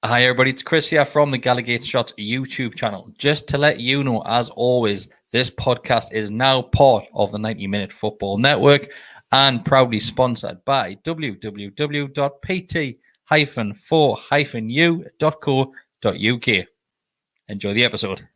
Hi everybody, it's Kris here from the Gallowgateshots YouTube channel. Just to let you know, as always, this podcast is now part of the 90-Minute Football Network and proudly sponsored by www.pt-4-u.co.uk. Enjoy the episode.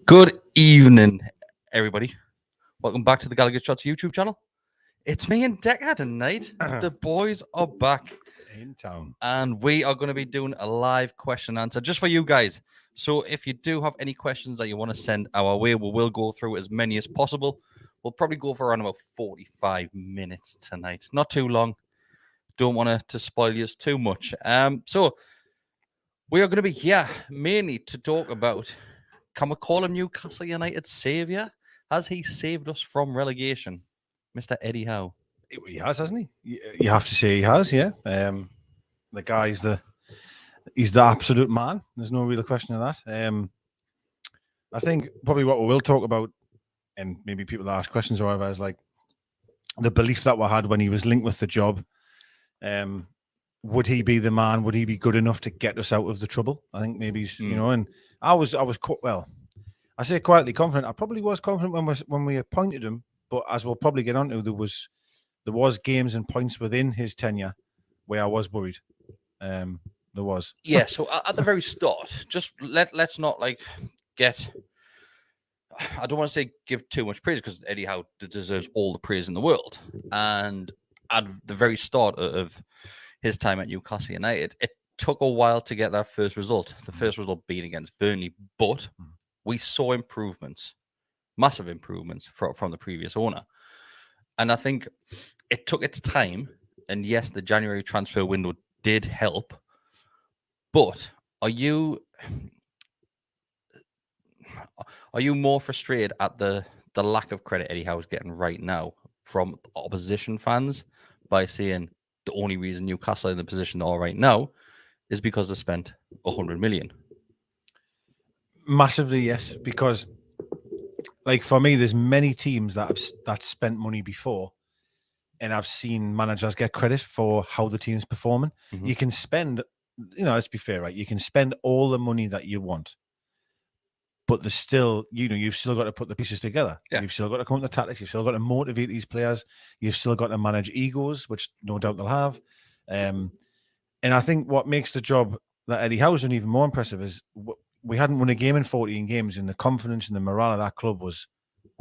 Good evening, everybody. Welcome back to the Gallowgateshots YouTube channel. It's me and Deka tonight. The boys are back in town, and we are going to be doing a live question and answer just for you guys. So if you do have any questions that you want to send our way, we will go through as many as possible. We'll probably go for around about 45 minutes tonight. Not too long. Don't want to spoil you too much. So we are going to be here mainly to talk about, can we call him Newcastle United saviour? Has he saved us from relegation? Mr. Eddie Howe. He has, hasn't he? You have to say he has, yeah. The guy's he's the absolute man. There's no real question of that. I think probably what we will talk about, and maybe people ask questions or whatever, is like the belief that we had when he was linked with the job. Would he be the man? Would he be good enough to get us out of the trouble? I think maybe he's, you know, and I was well, I say quietly confident. I probably was confident when we appointed him, but as we'll probably get onto, there was games and points within his tenure where I was worried. There was. Yeah, so at the very start, just let's not like get, I don't want to say give too much praise, because Eddie Howe deserves all the praise in the world. And at the very start of his time at Newcastle United, it took a while to get that first result. The first result being against Burnley, but we saw improvements, massive improvements from the previous owner. And I think it took its time. And yes, the January transfer window did help. But are you more frustrated at the lack of credit Eddie Howe is getting right now from opposition fans by saying the only reason Newcastle are in the position they are right now is because they spent 100 million? Massively, yes. Because, like, for me, there's many teams that spent money before, and I've seen managers get credit for how the team's performing. Mm-hmm. You can spend, let's be fair, right? You can spend all the money that you want, but there's still, you've still got to put the pieces together. Yeah. You've still got to come up with the tactics. You've still got to motivate these players. You've still got to manage egos, which no doubt they'll have. And I think what makes the job that Eddie Howe's done even more impressive is we hadn't won a game in 14 games, and the confidence and the morale of that club was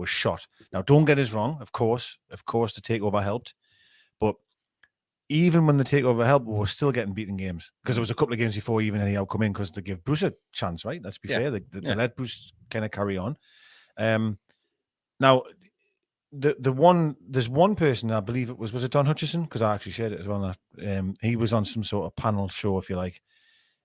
shot. Now, don't get us wrong. Of course, the takeover helped, but even when the takeover helped, we were still getting beaten games, because there was a couple of games before even Eddie Howe come in, because they give Bruce a chance, right? Let's be fair. They let Bruce kind of carry on. Now, there's one person, I believe it was it Don Hutchison? Because I actually shared it as well. He was on some sort of panel show, if you like,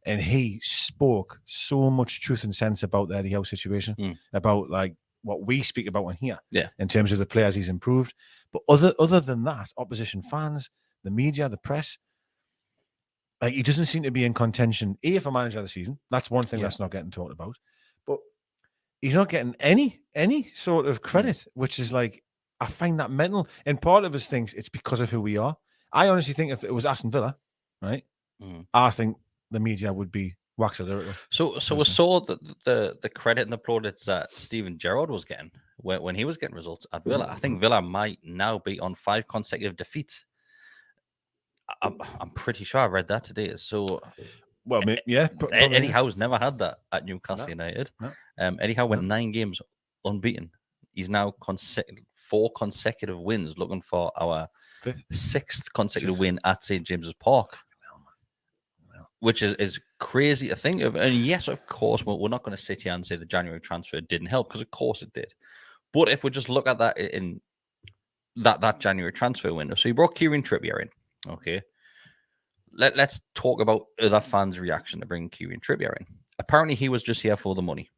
and he spoke so much truth and sense about the Eddie Howe situation, about like what we speak about on here, in terms of the players he's improved. But other than that, opposition fans, the media, the press, like, he doesn't seem to be in contention for manager of the season. That's one thing that's not getting talked about. But he's not getting any sort of credit, which is like, I find that mental. And part of us thinks it's because of who we are. I honestly think if it was Aston Villa, right, I think the media would be waxed lyrical. So we saw the credit and the plaudits that Steven Gerrard was getting when he was getting results at Villa. I think Villa might now be on 5 consecutive defeats. I'm pretty sure I read that today. So, well, yeah, Eddie Howe's never had that at Newcastle United. No. Eddie Howe went 9 games unbeaten. He's now 4 consecutive wins, looking for our 6th consecutive win at St. James's Park, which is crazy to think of. And yes, of course, we're not going to sit here and say the January transfer didn't help, because of course it did. But if we just look at that in that January transfer window, so he brought Kieran Trippier in. Okay, let's talk about other fans' reaction to bringing Kieran Trippier in. Apparently, he was just here for the money.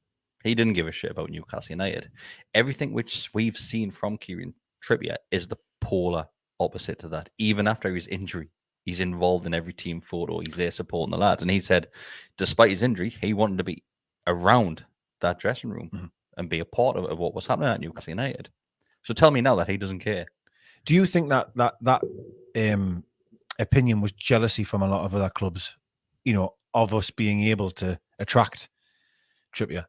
He didn't give a shit about Newcastle United. Everything which we've seen from Kieran Trippier is the polar opposite to that, even after his injury He's involved in every team photo. He's there supporting the lads. And he said, despite his injury, he wanted to be around that dressing room and be a part of what was happening at Newcastle United. So tell me now that he doesn't care. Do you think that opinion was jealousy from a lot of other clubs, of us being able to attract Trippier?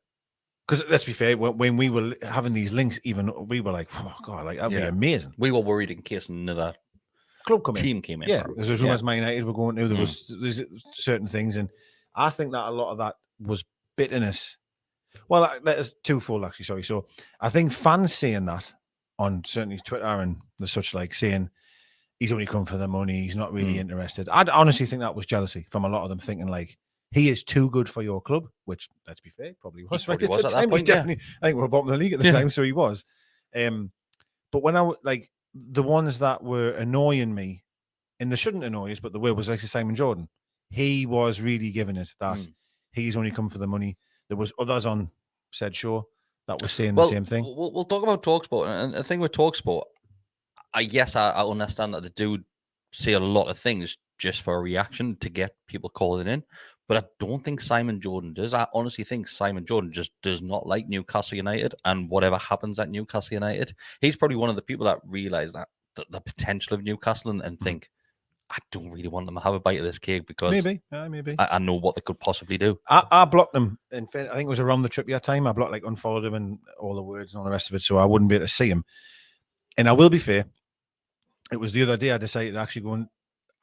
Because let's be fair, when we were having these links, even we were like, oh God, like that'd be amazing. We were worried in case another team came in. Yeah, there's rumours Man United were going to. There's certain things, and I think that a lot of that was bitterness. Well, that is twofold, actually. Sorry. So I think fans saying that on certainly Twitter and the such, like saying he's only come for the money, he's not really interested. I honestly think that was jealousy from a lot of them, thinking like he is too good for your club. Which, let's be fair, probably was. Probably was at that point. Definitely, I think we were bottom of the league at the time, so he was. But when I like the ones that were annoying me, and they shouldn't annoy us, but the word was like Simon Jordan. He was really giving it that he's only come for the money. There was others on said show that was saying the same thing. We'll talk about TalkSport, and the thing with TalkSport, I understand that they do say a lot of things just for a reaction to get people calling in, but I don't think Simon Jordan does. I honestly think Simon Jordan just does not like Newcastle United and whatever happens at Newcastle United. He's probably one of the people that realise that the potential of Newcastle and think, I don't really want them to have a bite of this cake because maybe I know what they could possibly do. I blocked them. I think it was around the Trippier time. I blocked, unfollowed him and all the words and all the rest of it, so I wouldn't be able to see him. And I will be fair, it was the other day I decided to actually go and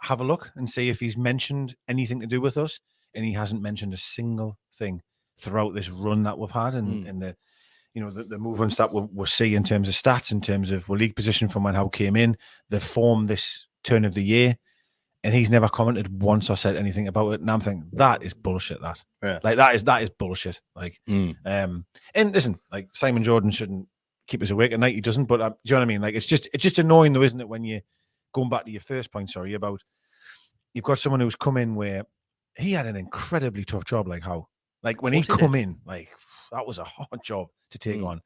have a look and see if he's mentioned anything to do with us, and he hasn't mentioned a single thing throughout this run that we've had and the the movements that we'll see in terms of stats, in terms of league position from when Howe came in, the form this turn of the year. And he's never commented once or said anything about it. And I'm thinking, that is bullshit, that. Yeah. Like, that is bullshit. Like, and listen, like, Simon Jordan shouldn't keep us awake at night. He doesn't, but do you know what I mean? Like, it's just annoying though, isn't it? When you, going back to your first point, sorry, about, you've got someone who's come in where he had an incredibly tough job, like Howe. Like, when he come in, like, that was a hard job to take on.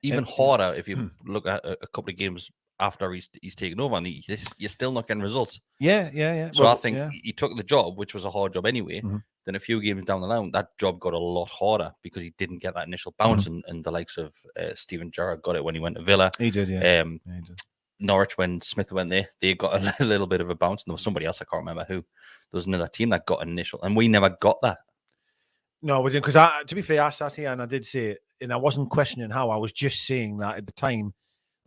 Even harder if you look at a couple of games after he's taken over, and you're still not getting results. Yeah. So I think he took the job, which was a hard job anyway. Then a few games down the line, that job got a lot harder because he didn't get that initial bounce, and the likes of Steven Gerrard got it when he went to Villa. He did, yeah. He did. Norwich, when Smith went there, they got a little bit of a bounce, and there was somebody else, I can't remember who. There was another team that got initial, and we never got that. No, we didn't, because to be fair, I sat here and I did say it, and I wasn't questioning how. I was just saying that at the time,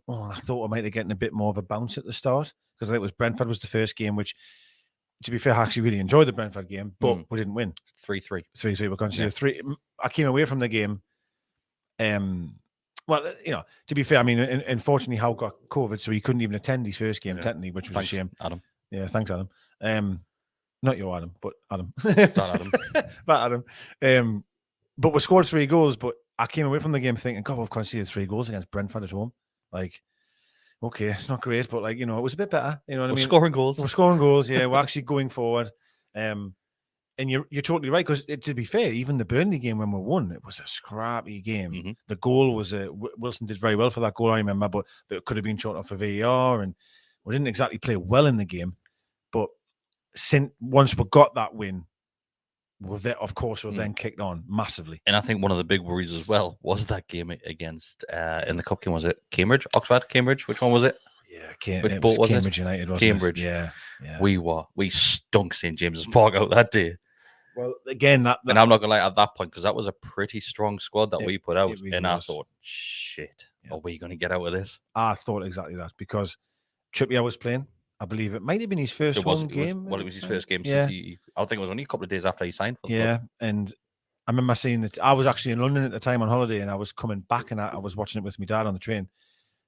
I thought I might have gotten a bit more of a bounce at the start, because I think it was Brentford was the first game, which, to be fair, I actually really enjoyed the Brentford game, but we didn't win. 3-3. 3-3. We considered 3. I came away from the game. Well, to be fair, I mean, unfortunately, Howe got COVID, so he couldn't even attend his first game, technically, which was a shame. Adam. Yeah, thanks, Adam. Not your Adam, but Adam. Not Adam. But Adam. But we scored 3 goals, but I came away from the game thinking, God, we've conceded 3 goals against Brentford at home. Like, okay, it's not great, but it was a bit better. You know what I mean? Scoring goals. We're scoring goals, yeah. We're actually going forward. And you're totally right, because to be fair, even the Burnley game when we won, it was a scrappy game. The goal was Wilson did very well for that goal, I remember, but it could have been short off for VAR, and we didn't exactly play well in the game. But once we got that win, we've then kicked on massively. And I think one of the big worries as well was that game against in the cup game. Was it Cambridge, Oxford, Cambridge? Which one was it? Yeah, it was Cambridge United. Wasn't Cambridge. It? Yeah. We stunk St James's Park out that day. Well, again, and I'm not gonna lie, at that point, because that was a pretty strong squad that we put out, really I thought, shit, are we going to get out of this? I thought exactly that, because Trippier was playing. I believe it might have been his first home game. It was his first game since I think it was only a couple of days after he signed for the club. And I remember seeing that. I was actually in London at the time on holiday, and I was coming back, and I was watching it with my dad on the train.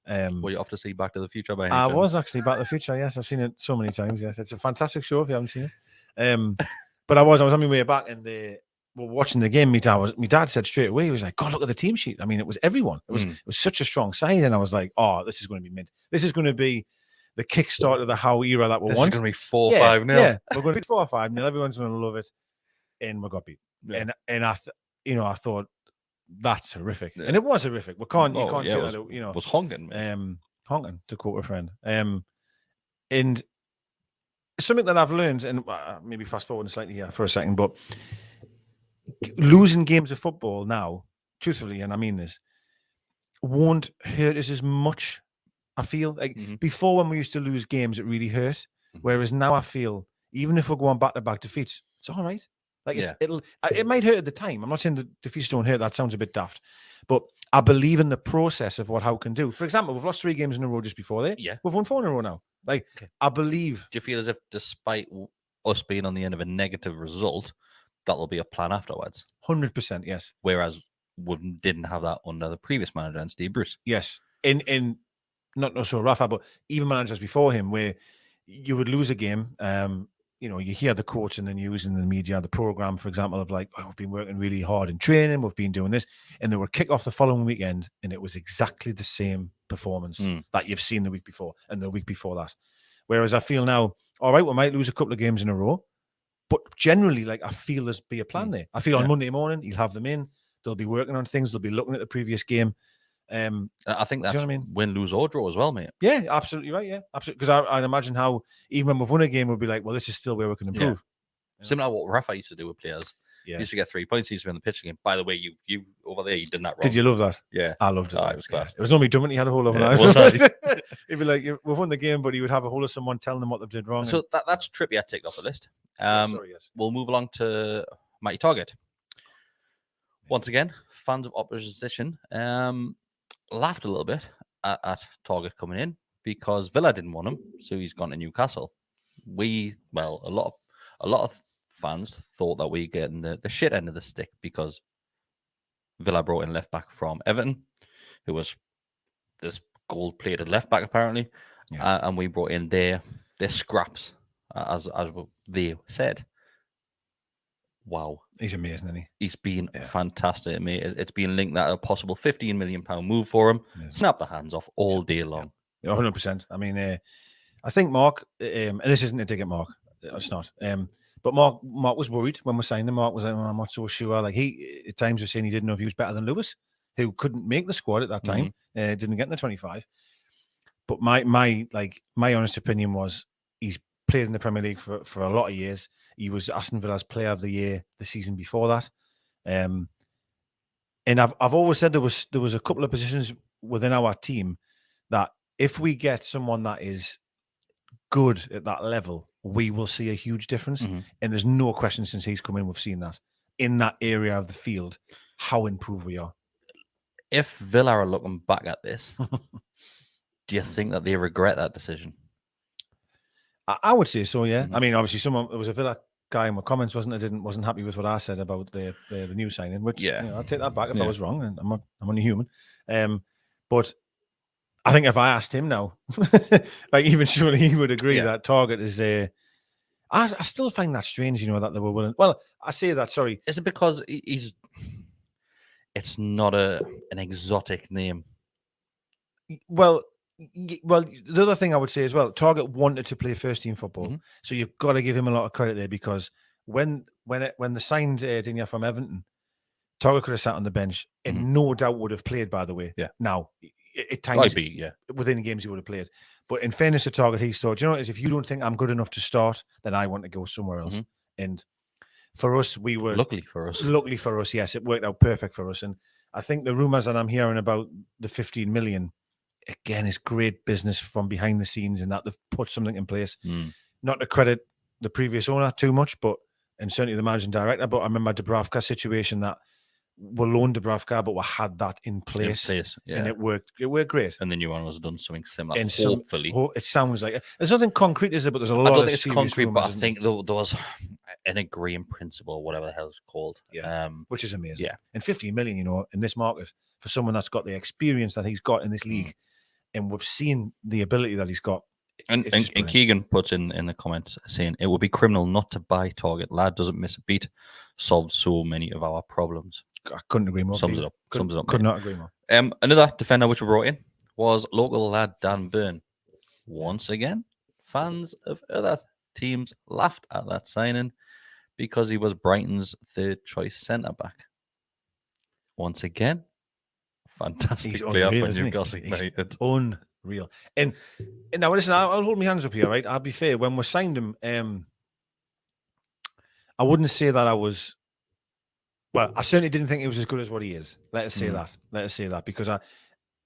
Were you off to see Back to the Future? I was actually Back to the Future. Yes, I've seen it so many times. Yes, it's a fantastic show if you haven't seen it. But I was on my way back, and we were watching the game. My dad said straight away, he was like, "God, look at the team sheet." I mean, it was everyone. It was such a strong side, and I was like, "Oh, this is going to be mint. This is going to be the kickstart of the Howe era that we want." This is going to be 4-5 now. Yeah, we're going to be 4-5 now. Everyone's going to love it, and we got beat. Yeah. And I thought that's horrific, and it was horrific. You can't take that out. It was honking, honking, to quote a friend. And something that I've learned, and maybe fast forward slightly here for a second, but losing games of football now, truthfully, and I mean this, won't hurt us as much. I feel like before, when we used to lose games, it really hurt. Whereas now I feel, even if we're going back-to-back defeats, it's all right. Like it might hurt at the time. I'm not saying the defeats don't hurt. That sounds a bit daft, but I believe in the process of what Howe can do. For example, we've lost 3 games in a row just before there. Yeah, we've won 4 in a row now. Like I believe. Do you feel as if, despite us being on the end of a negative result, that'll be a plan afterwards? 100%, yes. Whereas we didn't have that under the previous manager, and Steve Bruce. Yes, in not so Rafa, but even managers before him, where you would lose a game. You hear the quotes in the news and the media, the program, for example, of like, we've been working really hard in training, we've been doing this, and they were kick off the following weekend, and it was exactly the same performance that you've seen the week before and the week before that. Whereas I feel now, all right, we might lose a couple of games in a row, but generally, like, I feel there's be a plan there. I feel on Monday morning, you'll have them in, they'll be working on things, they'll be looking at the previous game. I think that's win, lose, or draw as well, mate. Yeah, absolutely right. Yeah, absolutely. Because I'd imagine how even when we've won a game, we'll be like, well, this is still where we can improve. Yeah. Similar to what Rafa used to do with players. Yeah. He used to get 3 points. He used to be on the pitch again. By the way, you over there, you did that wrong. Did you love that? Yeah, I loved it. It was class. It was normally dumb when he had a whole of an eye. He'd be like, we've won the game, but he would have a whole of someone telling them what they did wrong. So that's Trippier ticked off the list. We'll move along to Mighty Targett. Once again, fans of opposition laughed a little bit at Targett coming in because Villa didn't want him, so he's gone to Newcastle. A lot of fans thought that we were getting the shit end of the stick because Villa brought in left back from Everton, who was this gold-plated left back apparently, and we brought in their scraps, as they said. Wow. He's amazing, isn't he? He's been fantastic, mate. It's been linked that a possible £15 million move for him. Snap the hands off all day long. 100%. I mean, I think Mark, and this isn't a dig at Mark, it's not. But Mark was worried when we signed him. Mark was like, I'm not so sure. Like, he at times was saying he didn't know if he was better than Lewis, who couldn't make the squad at that time, didn't get in the 25. But my honest opinion was he's played in the Premier League for a lot of years. He was Aston Villa's Player of the Year the season before that. And I've always said there was a couple of positions within our team that if we get someone that is good at that level, we will see a huge difference. And there's no question since he's come in, we've seen that in that area of the field, how improved we are. If Villa are looking back at this, do you think that they regret that decision? I would say so, yeah. I mean, obviously, there was a Villa guy in my comments, wasn't happy with what I said about the new signing, which I'll take that back if I was wrong, and I'm only human. But I think if I asked him now, like even surely he would agree that Targett is I still find that strange, that they were willing. Well, I say that, sorry. Is it because it's not an exotic name? Well, the other thing I would say as well, Targett wanted to play first team football, so you've got to give him a lot of credit there, because when they signed Digne from Everton, Targett could have sat on the bench and no doubt would have played. By the way, now at times within games he would have played. But in fairness to Targett, he thought, if you don't think I'm good enough to start, then I want to go somewhere else. And for us, we were luckily for us, yes, it worked out perfect for us. And I think the rumours that I'm hearing about the 15 million. Again, it's great business from behind the scenes, and that they've put something in place. Not to credit the previous owner too much, and certainly the managing director. But I remember Dubravka's situation that we loaned Dubravka, but we had that in place, and it worked. It worked great. And the new one has done something similar. And hopefully, it sounds like there's nothing concrete, is it? But there's a lot. I don't of think it's concrete, rumors, but I think there was an agreeing principle, whatever the hell it's called. Which is amazing. Yeah, and 15 million, in this market for someone that's got the experience that he's got in this league. And we've seen the ability that he's got. And Keegan puts in the comments saying, it would be criminal not to buy Targett. Lad doesn't miss a beat. Solves so many of our problems. I couldn't agree more. Sums it up. Could not agree more. Another defender which we brought in was local lad Dan Byrne. Once again, fans of other teams laughed at that signing because he was Brighton's third choice centre-back. Once again, fantastic player for Newcastle United. Unreal. real. And now listen, I'll hold my hands up here, right? I'll be fair. When we signed him, I wouldn't say that I was. Well, I certainly didn't think he was as good as what he is. Let us say that. Let us say that because I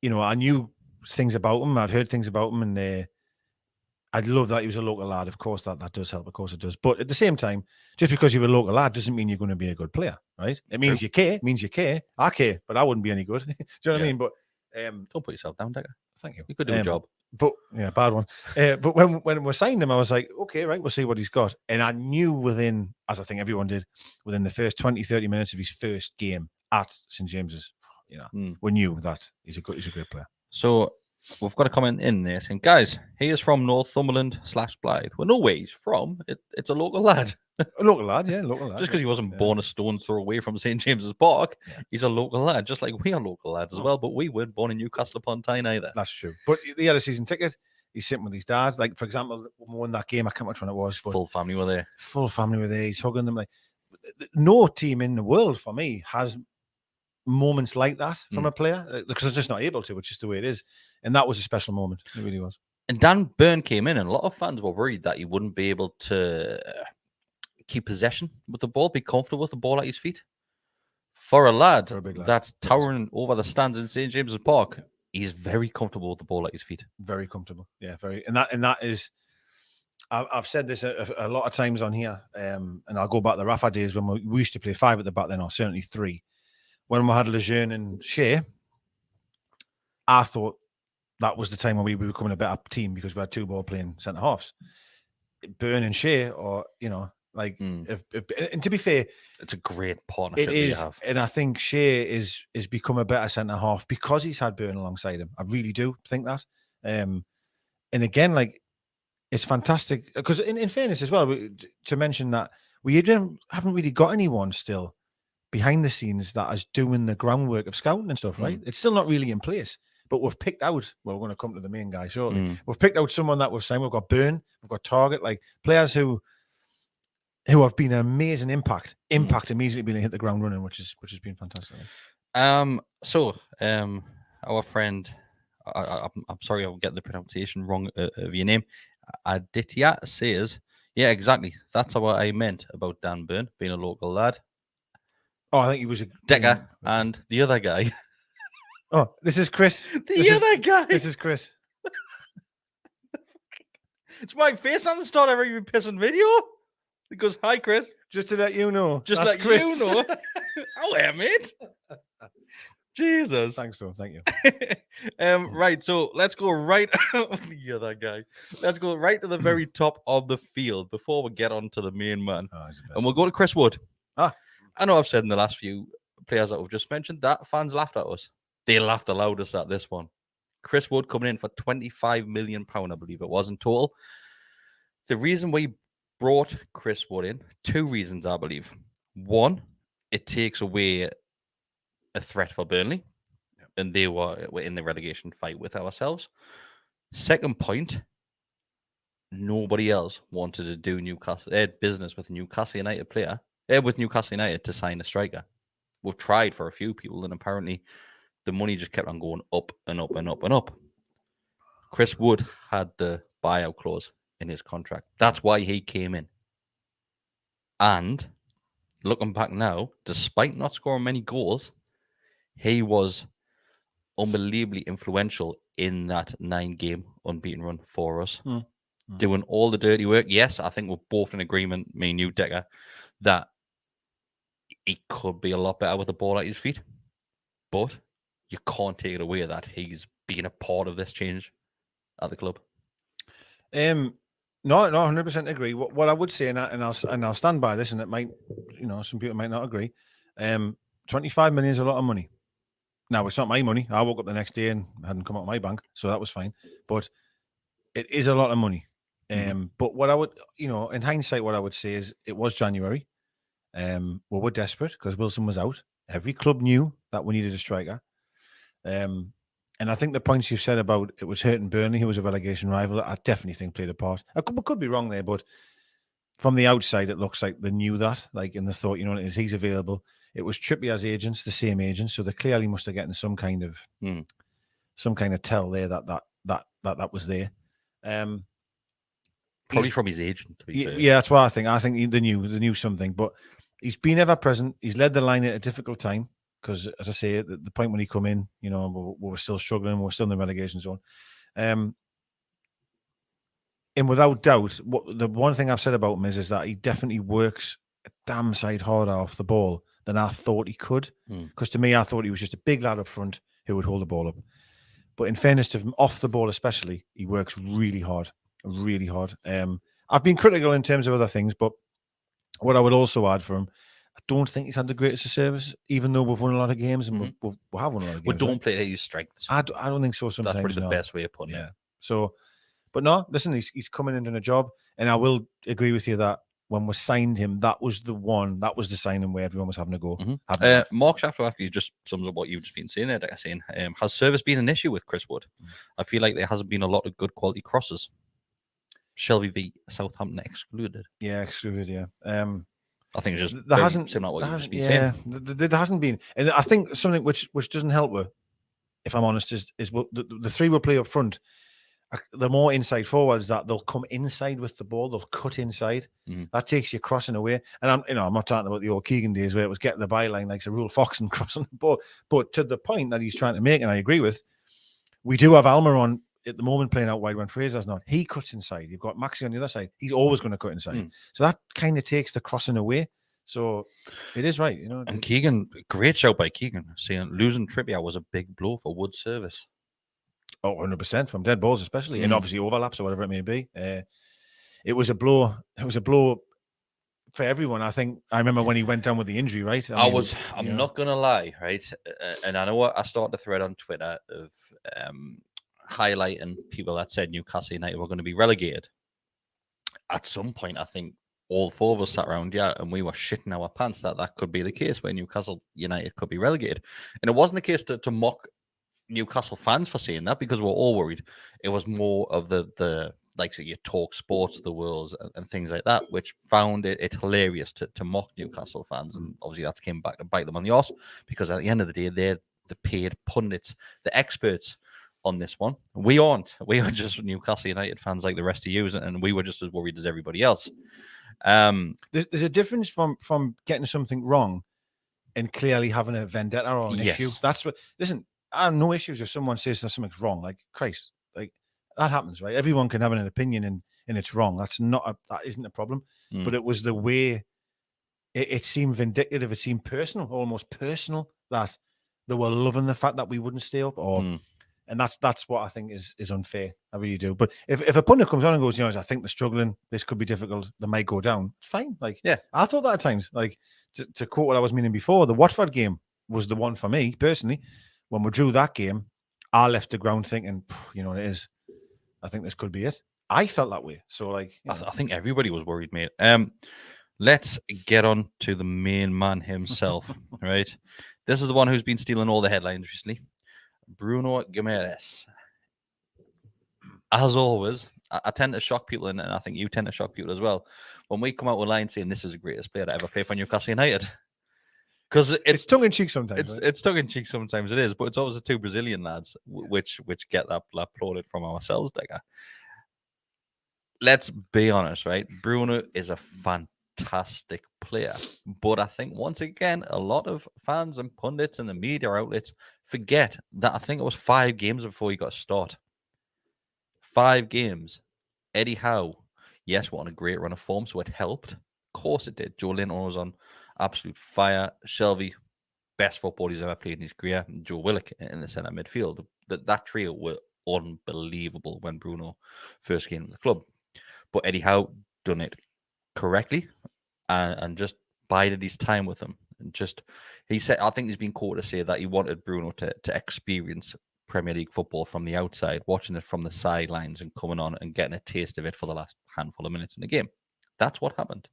knew things about him. I'd heard things about him, and I'd love that he was a local lad. Of course, that does help. Of course, it does. But at the same time, just because you're a local lad doesn't mean you're going to be a good player, right? It means you care. It means you care. I care, but I wouldn't be any good. Do you know what I mean? But don't put yourself down, Deka. Thank you. You could do a job. But yeah, bad one. But when we signed him, I was like, okay, right, we'll see what he's got. And I knew within, as I think everyone did, within the first 20, 30 minutes of his first game at St. James's, we knew that he's a great player. So we've got a comment in there saying, guys, he is from Northumberland/Blythe. Well, no way he's from. It's a local lad. A local lad, yeah, local lad. Just because he wasn't born a stone's throw away from St. James's Park, he's a local lad, just like we are local lads as well. But we weren't born in Newcastle upon Tyne either. That's true. But he had a season ticket. He's sitting with his dad. Like, for example, when we won that game, I can't remember which one it was. Full family were there. Full family were there. He's hugging them. Like, no team in the world, for me, has moments like that from a player because they're just not able to. It's just the way it is. And that was a special moment. It really was. And Dan Burn came in, and a lot of fans were worried that he wouldn't be able to keep possession with the ball, be comfortable with the ball at his feet. For a lad, that's towering over the stands in St. James's Park, he's very comfortable with the ball at his feet. Very comfortable. Yeah, very. And that is, I've said this a lot of times on here, and I'll go back to the Rafa days when we used to play 5 at the back then, or certainly 3. When we had Lejeune and Shea, I thought that was the time when we were becoming a better team because we had 2 ball playing centre halves. Burn and Shea, or and to be fair, it's a great partnership. It is, you have. And I think Shea is become a better centre half because he's had Burn alongside him. I really do think that. And again, it's fantastic because in fairness as well, to mention that we haven't really got anyone still behind the scenes that is doing the groundwork of scouting and stuff, right? It's still not really in place, but we've picked out, well, we're going to come to the main guy shortly. We've picked out someone that we've signed. We've got Burn, we've got Targett, like players who have been an amazing impact immediately being hit the ground running, which has been fantastic. So our friend, I'm sorry, I'll get the pronunciation wrong of your name. Aditya says, yeah, exactly. That's what I meant about Dan Burn being a local lad. Oh, I think he was a Deka and the other guy. Oh, this is Kris. The other guy. This is Kris. It's my face on the start of every pissing video. It goes, hi, Kris. Just to let you know. Just let Kris. You know. Oh, yeah, mate. Jesus. Thanks, Tom. Thank you. Right, so let's go right. Yeah, that guy. Let's go right to the very top of the field before we get on to the main man. And we'll go to Chris Wood. I know I've said in the last few players that we've just mentioned that fans laughed at us. They laughed the loudest at this one. Chris Wood coming in for £25 million, I believe it was in total. The reason we brought Chris Wood in, 2 reasons, I believe. 1, it takes away a threat for Burnley, and they were in the relegation fight with ourselves. Second point, nobody else wanted to do business with a Newcastle United player, with Newcastle United to sign a striker. We've tried for a few people, and apparently the money just kept on going up and up and up and up. Chris Wood had the buyout clause in his contract. That's why he came in. And looking back now, despite not scoring many goals, he was unbelievably influential in that 9-game unbeaten run for us. Doing all the dirty work. Yes, I think we're both in agreement, me and you, Deka, that he could be a lot better with the ball at his feet. But you can't take it away that he's been a part of this change at the club. No, 100% agree. What I would say, and I'll stand by this, and it might, some people might not agree. 25 million is a lot of money. Now, it's not my money. I woke up the next day and hadn't come out of my bank, so that was fine. But it is a lot of money. But what I would, in hindsight, what I would say is it was January. We were desperate because Wilson was out. Every club knew that we needed a striker. And I think the points you've said about it was hurting Burnley, who was a relegation rival, I definitely think played a part. I could be wrong there, but from the outside, it looks like they knew that, and they thought, he's available. It was Trippier's agents, the same agents, so they clearly must have gotten some kind of tell there that that was there. Probably from his agent, to be fair. Yeah, that's what I think. I think they knew something, but he's been ever present. He's led the line at a difficult time because, as I say, at the point when he come in, we were still struggling. We were still in the relegation zone. And without doubt, the one thing I've said about him is that he definitely works a damn sight harder off the ball than I thought he could. Because to me, I thought he was just a big lad up front who would hold the ball up. But in fairness to him, off the ball especially, he works really hard. Really hard. I've been critical in terms of other things, but what I would also add for him, I don't think he's had the greatest of service, even though we've won a lot of games and we have won a lot of games. We don't play to his strengths. I don't think so. Sometimes that's probably the best way of putting it. So, but no, listen, he's coming in doing a job, and I will agree with you that when we signed him, that was the signing where everyone was having a go. Mark Shafter actually just sums up what you've just been saying there. Like I saying, has service been an issue with Chris Wood? I feel like there hasn't been a lot of good quality crosses. Shelby v Southampton excluded. Yeah, excluded. Yeah. I think it's just there hasn't similar what you've just been saying. There hasn't been, and I think something which doesn't help her, if I'm honest, is the three will play up front. The more inside forwards that they'll come inside with the ball, they'll cut inside. That takes you crossing away. And I'm not talking about the old Keegan days where it was getting the byline like a Rule Fox and crossing the ball. But to the point that he's trying to make, and I agree with, we do have Almer on at the moment playing out wide when Fraser's not. He cuts inside. You've got Maxi on the other side. He's always going to cut inside. So that kind of takes the crossing away. So it is right, And Keegan, great shout by Keegan, saying losing Trippier was a big blow for Wood's service. Oh, 100% from dead balls, especially, and obviously overlaps or whatever it may be. It was a blow. It was a blow for everyone. I think I remember when he went down with the injury, right? I'm not gonna lie, right? And I know what I started a thread on Twitter of highlighting people that said Newcastle United were going to be relegated. At some point, I think all four of us sat around, and we were shitting our pants that could be the case where Newcastle United could be relegated. And it wasn't the case to mock Newcastle fans for saying that, because we're all worried. It was more of the like your Talk Sports, the Worlds, and things like that, which found it hilarious to mock Newcastle fans. And obviously that came back to bite them on the arse, because at the end of the day, they're the paid pundits, the experts on this one. We aren't. We are just Newcastle United fans like the rest of you, and we were just as worried as everybody else. There's a difference from getting something wrong and clearly having a vendetta or an issue. That's what. Listen, I have no issues if someone says that something's wrong. Like Christ, like that happens, right? Everyone can have an opinion and it's wrong. That isn't a problem. But it was the way it seemed vindictive. It seemed personal, almost personal, that they were loving the fact that we wouldn't stay up, and that's what I think is unfair. I really do. But if a pundit comes on and goes, I think they're struggling, this could be difficult, they might go down, it's fine. Like, I thought that at times. Like, to quote what I was meaning before, the Watford game was the one for me personally. When we drew that game, I left the ground thinking, it is. I think this could be it. I felt that way. So, like, I think everybody was worried, mate. Let's get on to the main man himself, right? This is the one who's been stealing all the headlines recently. Bruno Guimaraes. As always, I tend to shock people, and I think you tend to shock people as well, when we come out with lines saying this is the greatest player to ever play for Newcastle United. Because it's tongue-in-cheek sometimes. It's tongue-in-cheek sometimes, it is, but it's always the two Brazilian lads which get that applauded from ourselves, Deka. Let's be honest, right? Bruno is a fantastic player. But I think, once again, a lot of fans and pundits and the media outlets forget that I think it was 5 games before he got a start. 5 games. Eddie Howe, yes, we're on a great run of form, so it helped. Of course it did. Joelinton was on absolute fire. Shelby, best football he's ever played in his career. Joe Willock in the centre midfield. That trio were unbelievable when Bruno first came to the club. But Eddie Howe done it correctly and just bided his time with him. And he said, I think he's been quoted to say that he wanted Bruno to experience Premier League football from the outside, watching it from the sidelines and coming on and getting a taste of it for the last handful of minutes in the game. That's what happened.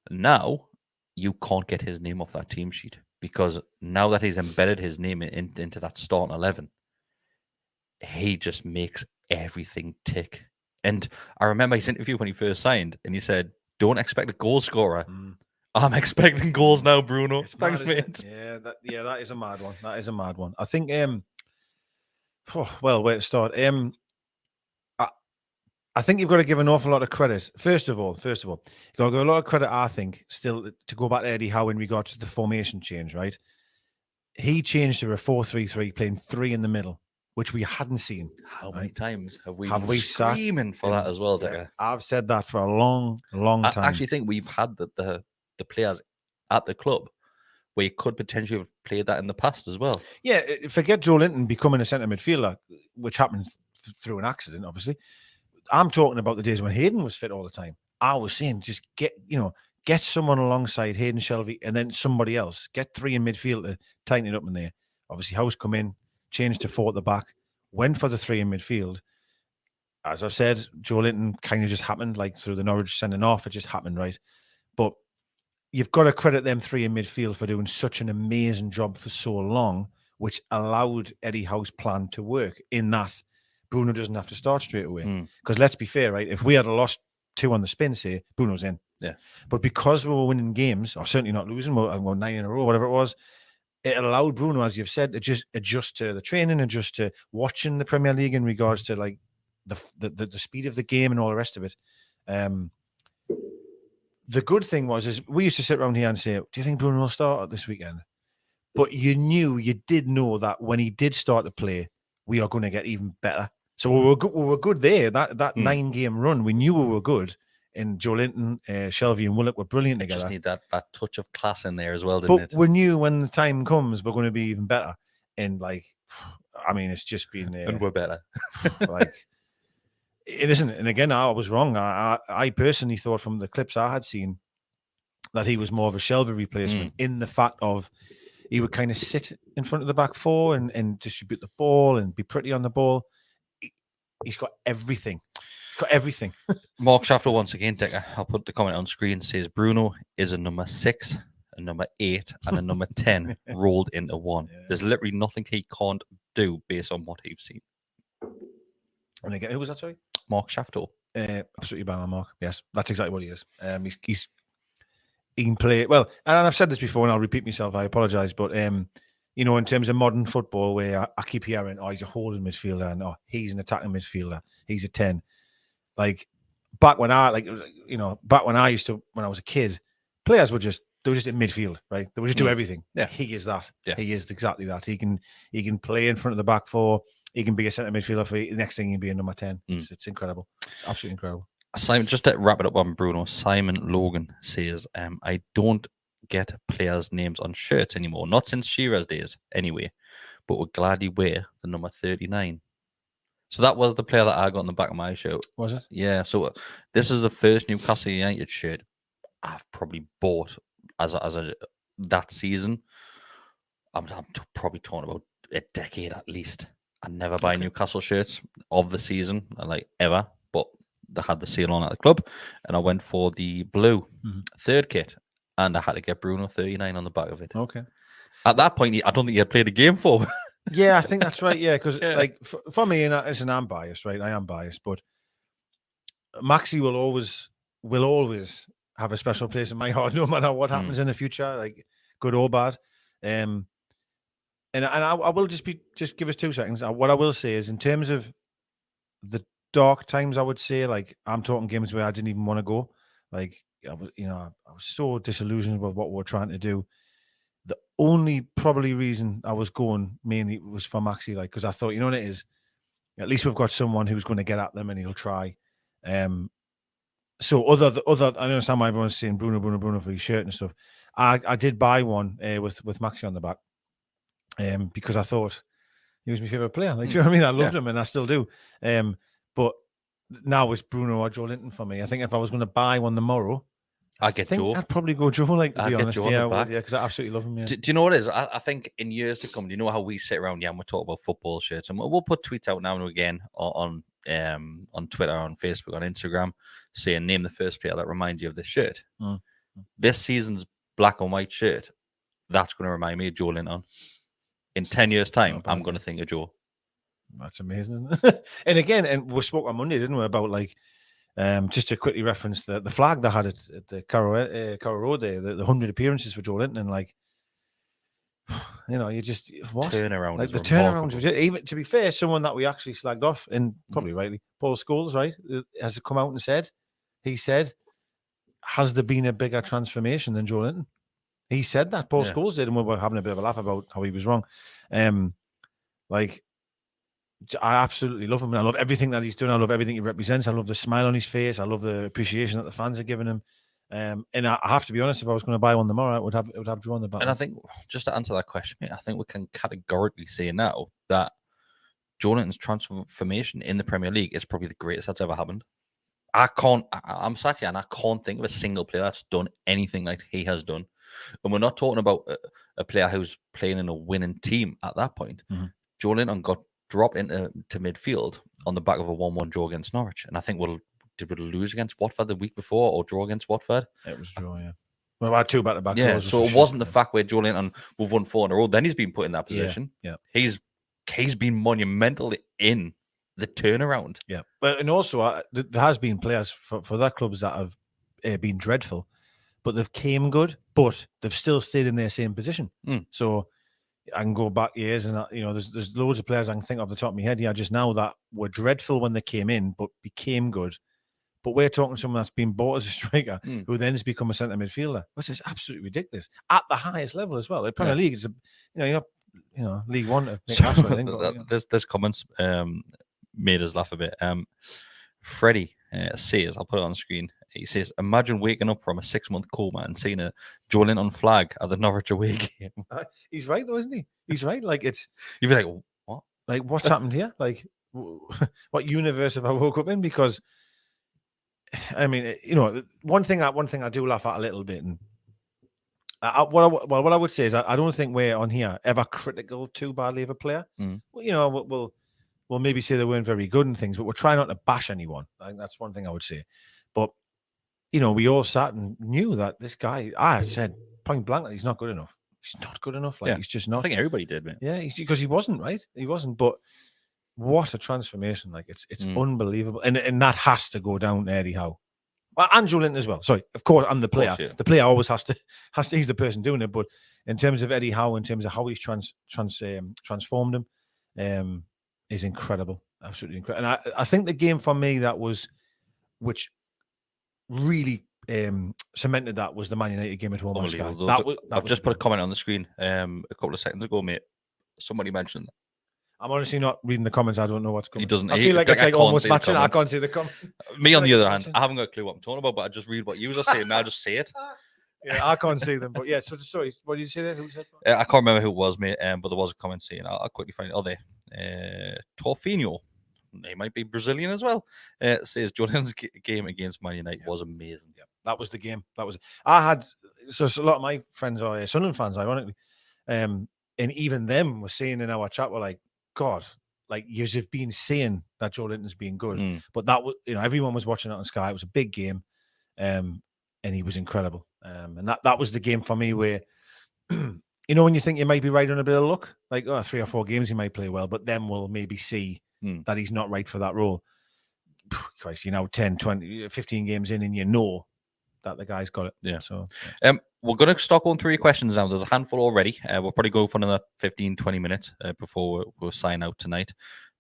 Now, you can't get his name off that team sheet, because now that he's embedded his name into that starting 11, he just makes everything tick. And I remember his interview when he first signed, and he said, don't expect a goal scorer. I'm expecting goals now, Bruno. Thanks, mate. Yeah, that is a mad one. That is a mad one. I think Well, where to start? I think you've got to give an awful lot of credit. First of all, you've got to give a lot of credit, I think, still to go back to Eddie Howe in regards to the formation change, right? He changed to a 4-3-3, playing 3 in the middle, which we hadn't seen. How many times have we Have been screaming for that as well, Deka? I've said that for a long time. I actually think we've had the players at the club where you could potentially have played that in the past as well. Yeah, forget Joelinton becoming a centre midfielder, which happened through an accident, obviously. I'm talking about the days when Hayden was fit all the time. I was saying just get someone alongside Hayden Shelvey and then somebody else. Get 3 in midfield to tighten it up in there. Obviously, Howe's come in, changed to 4 at the back, went for the 3 in midfield. As I've said, Joelinton kind of just happened, like through the Norwich sending off, it just happened, right? But you've got to credit them 3 in midfield for doing such an amazing job for so long, which allowed Eddie Howe's plan to work in that Bruno doesn't have to start straight away. Because let's be fair, right? If we had lost 2 on the spin, say, Bruno's in. Yeah. But because we were winning games, or certainly not losing, we're 9 in a row, whatever it was, it allowed Bruno, as you've said, to just adjust to the training, adjust to watching the Premier League in regards to like the speed of the game and all the rest of it. The good thing is we used to sit around here and say, do you think Bruno will start this weekend? But you did know that when he did start to play, we are going to get even better. So we were good there. That 9-game run, we knew we were good. And Joelinton, Shelvey and Willock were brilliant together. Just need that touch of class in there as well, didn't it? But we knew when the time comes, we're going to be even better. And it's just been... and we're better. It isn't. And again, I was wrong. I personally thought from the clips I had seen that he was more of a Shelvey replacement in the fact of he would kind of sit in front of the back 4 and distribute the ball and be pretty on the ball. He's got everything. He's got everything. Mark Shafter once again, Deka, I'll put the comment on screen, says Bruno is a number 6, a number 8, and a number 10 rolled into one. Yeah. There's literally nothing he can't do based on what he's seen. And again, who was that, sorry? Mark Shafter. Absolutely bang on, Mark. Yes, that's exactly what he is. He can play well, and I've said this before, and I'll repeat myself. I apologise, but in terms of modern football, where I keep hearing, "Oh, he's a holding midfielder," and "Oh, he's an attacking midfielder. He's a 10." Like back when I used to, when I was a kid, players were just in midfield, right? They would just do everything. Yeah, he is that. Yeah. He is exactly that. He can play in front of the back 4. He can be a centre midfielder for you. The next thing he'll be a number 10. It's incredible. It's absolutely incredible. Simon, just to wrap it up on Bruno, Simon Logan says, I don't get players' names on shirts anymore. Not since Shearer's days, anyway. But would gladly wear the number 39. So that was the player that I got on the back of my shirt. Was it? Yeah. So this is the first Newcastle United shirt I've probably bought as that season. I'm probably talking about a decade at least. I never buy Newcastle shirts of the season, ever, but they had the seal on at the club, and I went for the blue 3rd kit, and I had to get Bruno 39 on the back of it. Okay. At that point, I don't think he had played a game for. Yeah, I think that's right. Yeah, because for me, and I'm biased, right? I am biased, but Maxi will always have a special place in my heart, no matter what happens in the future, like good or bad. And I will just give us 2 seconds. What I will say is, in terms of the dark times, I would say, I'm talking games where I didn't even want to go. I was so disillusioned with what we were trying to do. The only probably reason I was going mainly was for Maxi, because I thought, you know what it is, at least we've got someone who's going to get at them and he'll try. So other, I understand why everyone's saying Bruno for his shirt and stuff. I did buy one with Maxi on the back. Because I thought he was my favourite player. Do you know what I mean? I loved him and I still do. But now it's Bruno or Joelinton for me. I think if I was going to buy one tomorrow, Joe. I'd probably go Joe, to be honest. Yeah, because I absolutely love him. Yeah. Do you know what it is? I think in years to come, do you know how we sit around and we talk about football shirts? And we'll put tweets out now and again on Twitter, on Facebook, on Instagram, saying, name the first player that reminds you of this shirt. This season's black and white shirt, that's going to remind me of Joelinton. In 10 years' time, I'm going to think of Joe. That's amazing. And again, we spoke on Monday, didn't we, about just to quickly reference the flag they had at the Carrow Road there, the 100 appearances for Joelinton, and You know, you just what turnaround. Like is the remarkable. turnaround. Even to be fair, someone that we actually slagged off, and probably rightly, Paul Scholes, right, has come out and said, has there been a bigger transformation than Joelinton? He said that. Paul Scholes did, and we were having a bit of a laugh about how he was wrong. Like, I absolutely love him, and I love everything that he's doing. I love everything he represents. I love the smile on his face. I love the appreciation that the fans are giving him. And I have to be honest, if I was going to buy one tomorrow, it would have drawn the battle. And I think, just to answer that question, mate, I think we can categorically say now that Joelinton's transformation in the Premier League is probably the greatest that's ever happened. I'm sat here and I can't think of a single player that's done anything like he has done. And we're not talking about a player who's playing in a winning team at that point. Joelinton got dropped into midfield on the back of a 1-1 draw against Norwich. And I think did we lose against Watford the week before or draw against Watford? It was a draw, yeah. Well, I had 2 back-to-back draws. Yeah, so it wasn't the fact where Joelinton, we've won 4 in a row, then he's been put in that position. Yeah. He's been monumental in the turnaround. Yeah. But and also there has been players for their clubs that have been dreadful, but they've came good, but they've still stayed in their same position. So I can go back years, and there's loads of players I can think off the top of my head just now that were dreadful when they came in, but became good. But we're talking someone that's been bought as a striker who then has become a centre midfielder, which is absolutely ridiculous at the highest level as well. The Premier League is League One. There's comments made us laugh a bit. Freddie says, I'll put it on the screen. He says, imagine waking up from a 6-month coma and seeing a Joelinton flag at the Norwich away game. He's right, though, isn't he? He's right. Like you'd be like, what? Like what's happened here? Like what universe have I woke up in? Because I mean, one thing I do laugh at a little bit, and what I would say is I don't think we're on here ever critical too badly of a player. Well, we'll maybe say they weren't very good and things, but we're trying not to bash anyone. I think that's one thing I would say. But we all sat and knew that this guy. I said point blank that he's not good enough. He's not good enough. Like he's just not. I think everybody did, man. Yeah, because he wasn't right. He wasn't, but. What a transformation! Like it's unbelievable, and that has to go down to Eddie Howe, and Joelinton as well. Sorry, of course, and the player. The player always has to. He's the person doing it, but in terms of Eddie Howe, in terms of how he's transformed him, is incredible, absolutely incredible. And I think the game for me which really cemented that was the Man United game at home. I've just put a comment on the screen a couple of seconds ago, mate. Somebody mentioned that. I'm honestly not reading the comments. I don't know what's going on. He doesn't. I feel like it's like almost matching. I can't see the comments. Me, on the other hand, I haven't got a clue what I'm talking about, but I just read what you are saying. Now I just say it. Yeah, I can't see them. But yeah, so sorry. What did you say there? Who said that? I can't remember who it was, mate. But there was a comment saying, I'll quickly find it. Oh, there. Torfinho. He might be Brazilian as well. Says Joelinton's game against Man United was amazing. Yeah, that was the game. I had so a lot of my friends are Sunderland fans, ironically, and even them were saying in our chat, were like, God, like you've been saying that Joelinton's been good, but that was everyone was watching it on Sky. It was a big game, and he was incredible. And that was the game for me where, when you think you might be right on a bit of luck, like 3 or 4 games he might play well, but then we'll maybe see that he's not right for that role. Christ, 10, 20, 15 games in, and that the guy's got it. Yeah. So we're going to start going through your questions now. There's a handful already. We'll probably go for another 15, 20 minutes before we'll sign out tonight.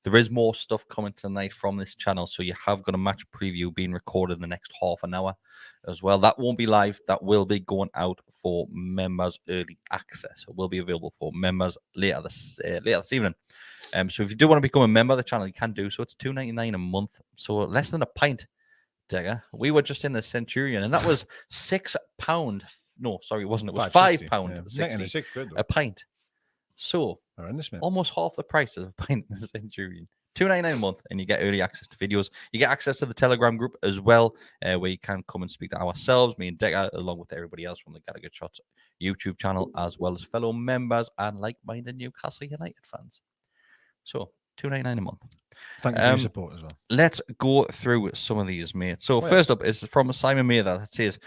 There is more stuff coming tonight from this channel, so you have got a match preview being recorded in the next half an hour as well. That won't be live. That will be going out for members early access. It will be available for members later this evening. So if you do want to become a member of the channel, you can do so. It's $2.99 a month, so less than a pint. Deka. We were just in the Centurion, and that was £6. No, sorry, it wasn't. It was £5.60 a pint. So almost half the price of a pint in the Centurion. $2.99 a month, and you get early access to videos. You get access to the Telegram group as well, where you can come and speak to ourselves, me and Deka, along with everybody else from the Gallowgateshots YouTube channel, as well as fellow members and like-minded Newcastle United fans. So $2.99 a month. Thank you for your support as well. Let's go through some of these, mate. So first up is from Simon Mather that says,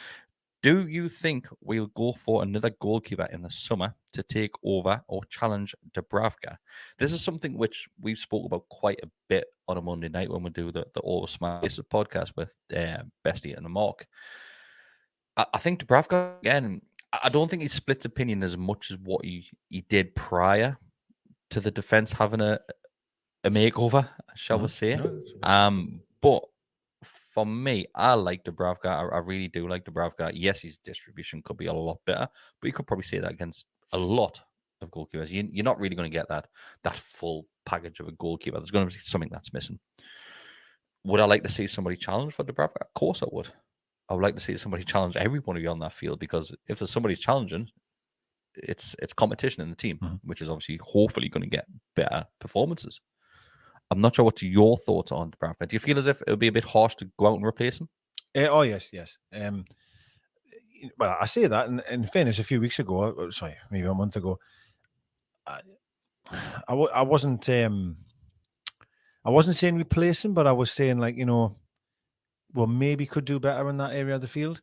do you think we'll go for another goalkeeper in the summer to take over or challenge Dubravka? This is something which we've spoke about quite a bit on a Monday night when we do the All Smart podcast with Bestie and Mark. I think Dubravka, again, I don't think he splits opinion as much as what he did prior to the defence having a makeover, shall we say. But for me, I like Dubravka. I really do like Dubravka. Yes, his distribution could be a lot better, but you could probably say that against a lot of goalkeepers. You're not really going to get that full package of a goalkeeper. There's going to be something that's missing. Would I like to see somebody challenge for Dubravka? Of course I would. I would like to see somebody challenge everybody on that field, because if there's somebody challenging, it's competition in the team, which is obviously hopefully going to get better performances. I'm not sure what's your thoughts on Dubravka. Do you feel as if it would be a bit harsh to go out and replace him? Oh, yes. Well, I say that, and in fairness, a few weeks ago, maybe a month ago, I wasn't saying replace him, but I was saying, like, well, maybe could do better in that area of the field.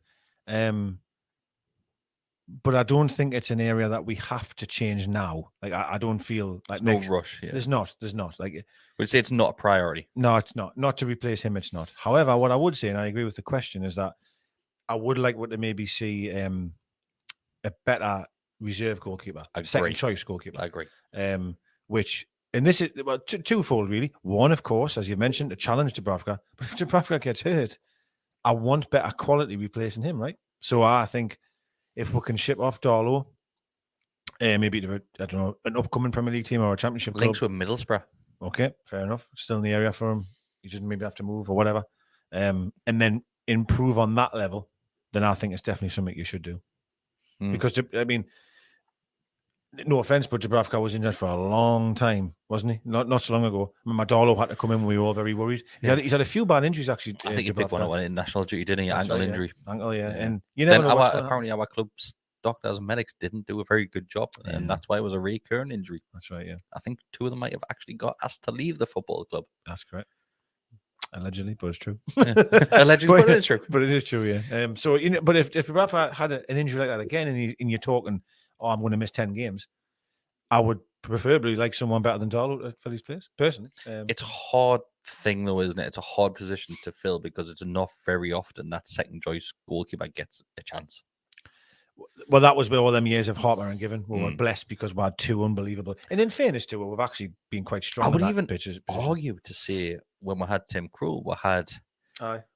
But I don't think it's an area that we have to change now. Like, I don't feel like no rush. Yeah. There's not. Like, would say it's not a priority. No, it's not. Not to replace him, it's not. However, what I would say, and I agree with the question, is that I would like to maybe see a better reserve goalkeeper, second choice goalkeeper. I agree. Which, and this is twofold, really. One, of course, as you mentioned, to challenge Dubravka. But if Dubravka gets hurt, I want better quality replacing him, right? So I think if we can ship off Darlow, maybe to, I don't know, an upcoming Premier League team or a Championship club. Links with Middlesbrough. Okay, fair enough. Still in the area for him. He doesn't maybe have to move or whatever. And then improve on that level, then I think it's definitely something you should do. Because, I mean, no offense, but Dubravka was injured for a long time, wasn't he? Not so long ago. I mean, Darlow had to come in when we were all very worried. He's had a few bad injuries, actually. I think he picked one up in national duty, didn't he? Ankle injury. Ankle, yeah. And you never know apparently our club's doctors and medics didn't do a very good job, and that's why it was a recurrent injury. That's right, yeah. I think 2 of them might have actually got asked to leave the football club. That's correct. Allegedly, but it's true. Allegedly, but it is true. But it is true, yeah. So, but if Rafa had an injury like that again, and you're talking, I'm going to miss 10 games, I would preferably like someone better than Darlow to fill his place, personally. It's a hard thing, though, isn't it? It's a hard position to fill, because it's not very often that second choice goalkeeper gets a chance. Well, that was with all them years of Harper and Given. We were blessed because we had 2 unbelievable. And in fairness to it, we've actually been quite strong. I would even argue to say when we had Tim Krul, we had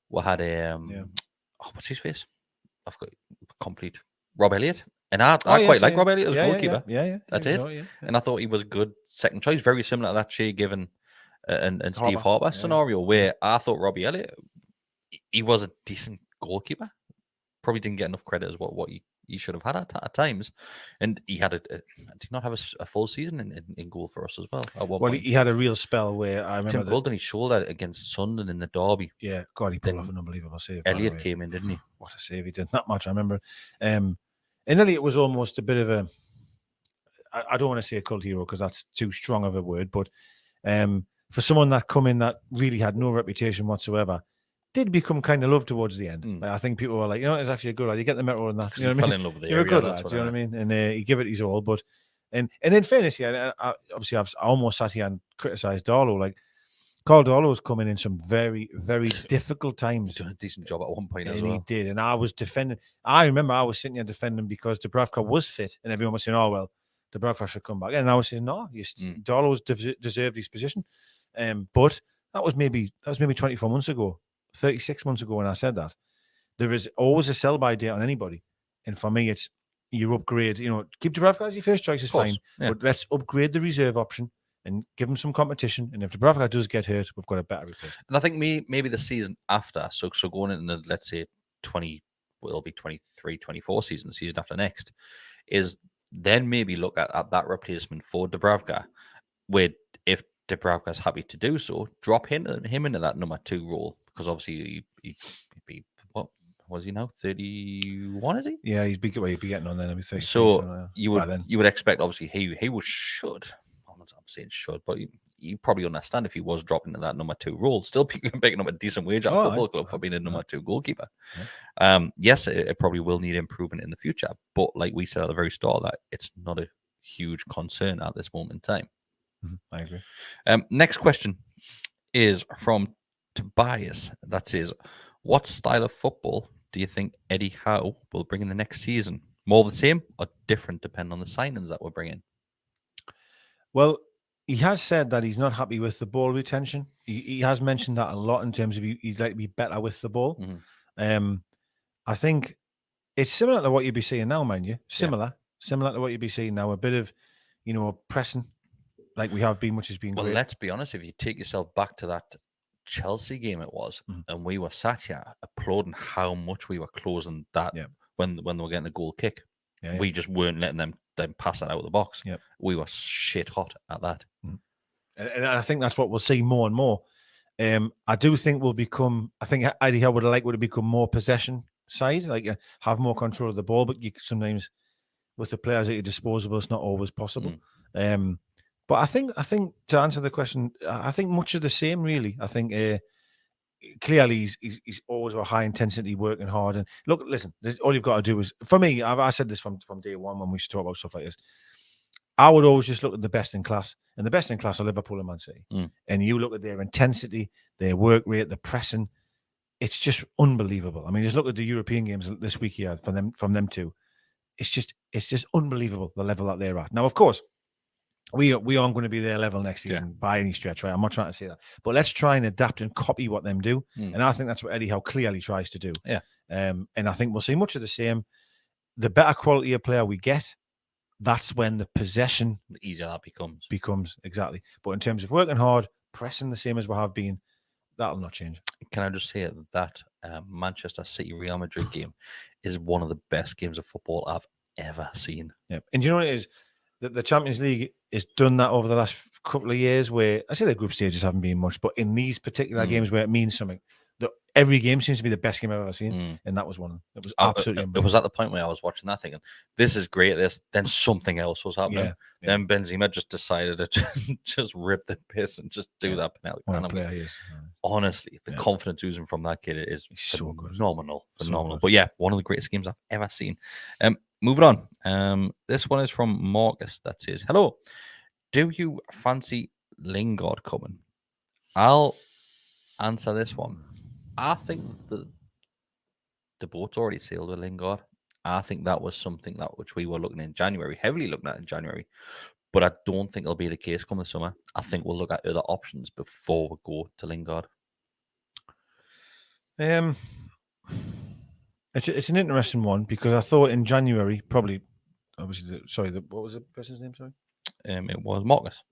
what's his face? I've got complete Rob Elliott. And I quite like Rob Elliott as a goalkeeper. Yeah. I did. And I thought he was a good second choice, very similar to that Shea Given and Steve Harper scenario, where I thought Robbie Elliott, he was a decent goalkeeper. Probably didn't get enough credit as what he should have had at times. And he had did not have a full season in goal for us as well. Well, he had a real spell where I remember Tim Gold on his shoulder against Sunderland in the derby. Yeah, God, he pulled off an unbelievable save. Elliott came in, didn't he? What a save he did. That much, I remember. And Elliott was almost a bit of a, I don't want to say a cult hero because that's too strong of a word, but for someone that come in that really had no reputation whatsoever, did become kind of loved towards the end. Like, I think people were like, it's actually a good lad. You get the medal and that. You know what I mean? Fell in love with the You're area, a good lad. You know what I mean? And he gave it his all. But and in fairness, obviously I almost sat here and criticised Darlow. Like, Carl Darlow's coming in some very, very difficult times. He's done a decent job at one point as well. He did. And I was defending. I remember I was sitting here defending because Dubravka was fit, and everyone was saying, "Oh well, Dubravka should come back." And I was saying, "No, Darlow's deserved his position." But that was maybe 24 months ago, 36 months ago when I said that. There is always a sell-by date on anybody, and for me, it's you upgrade. Keep Dubravka as your first choice is fine, but let's upgrade the reserve option and give him some competition. And if Dubravka does get hurt, we've got a better replacement. And I think maybe the season after, so going into the, let's say, it'll be 23, 24 season, the season after next, is then maybe look at that replacement for Dubravka, where if Dubravka's happy to do so, drop him into that number 2 role, because obviously he'd be, what was he now, 31, is he? Yeah, he'd be getting on then. So you would expect, obviously, he should. I'm saying should, but you probably understand if he was dropping to that number 2 role, still picking up a decent wage at a football club for being a number 2 goalkeeper. Yeah. Yes, it probably will need improvement in the future, but like we said at the very start, that it's not a huge concern at this moment in time. I agree. Next question is from Tobias. That says, what style of football do you think Eddie Howe will bring in the next season? More the same or different depending on the signings that we're bringing? Well, he has said that he's not happy with the ball retention. He has mentioned that a lot in terms of he'd like to be better with the ball. Mm-hmm. I think it's similar to what you'd be seeing now, mind you. Similar to what you'd be seeing now. A bit of, pressing like we have been, which has been great. Well, let's be honest. If you take yourself back to that Chelsea game, it was, and we were sat here applauding how much we were closing that when they were getting a goal kick. We just weren't letting them pass it out of the box. We were shit hot at that. And I think that's what we'll see more and more. I do think I think Eddie Howe would like to become more possession side, like have more control of the ball, but sometimes with the players at your disposal, it's not always possible. But I think to answer the question, I think much of the same, really. I think clearly he's always a high intensity, working hard. And look, listen, all you've got to do is, for me, I said this from day one when we used to talk about stuff like this. I would always just look at the best in class, and the best in class are Liverpool and Man City. And you look at their intensity, their work rate, the pressing. It's just unbelievable. I mean, just look at the European games this week here from them two. It's just unbelievable the level that they're at. Now, of course, we aren't going to be their level next season by any stretch, right? I'm not trying to say that, but let's try and adapt and copy what them do. And I think that's what Eddie Howe clearly tries to do. And I think we'll see much of the same. The better quality of player we get, that's when the possession, the easier that becomes exactly. But in terms of working hard, pressing the same as we have been, that'll not change. Can I just say that Manchester City Real Madrid game is one of the best games of football I've ever seen. And do you know what it is? The Champions League has done that over the last couple of years, where I say the group stages haven't been much, but in these particular games where it means something, every game seems to be the best game I've ever seen, and that was one. It was absolutely it was at the point where I was watching that thinking, this is great. Then something else was happening. Then Benzema just decided to just rip the piss and just do that penalty. Honestly, the confidence oozing from that kid is so phenomenal. So but yeah, one of the greatest games I've ever seen. Moving on. This one is from Marcus that says, hello, do you fancy Lingard coming? I'll answer this one. I think the boat's already sailed with Lingard. I think that was something which we were looking in January, heavily looking at in January. But I don't think it'll be the case come the summer. I think we'll look at other options before we go to Lingard. It's an interesting one, because I thought in January, probably, obviously, what was the person's name? Sorry, it was Marcus.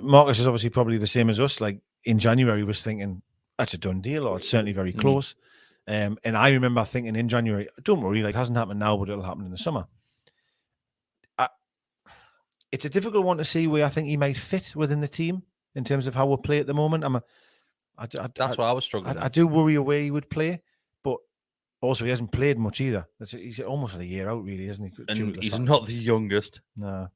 Marcus is obviously probably the same as us. Like in January, was thinking that's a done deal, or it's certainly very close. And I remember thinking in January, don't worry, like hasn't happened now, but it'll happen in the summer. It's a difficult one to see where I think he might fit within the team in terms of how we play at the moment. That's what I was struggling with. I do worry where he would play, but also he hasn't played much either. He's almost a year out, really, isn't he? And he's not the youngest. No.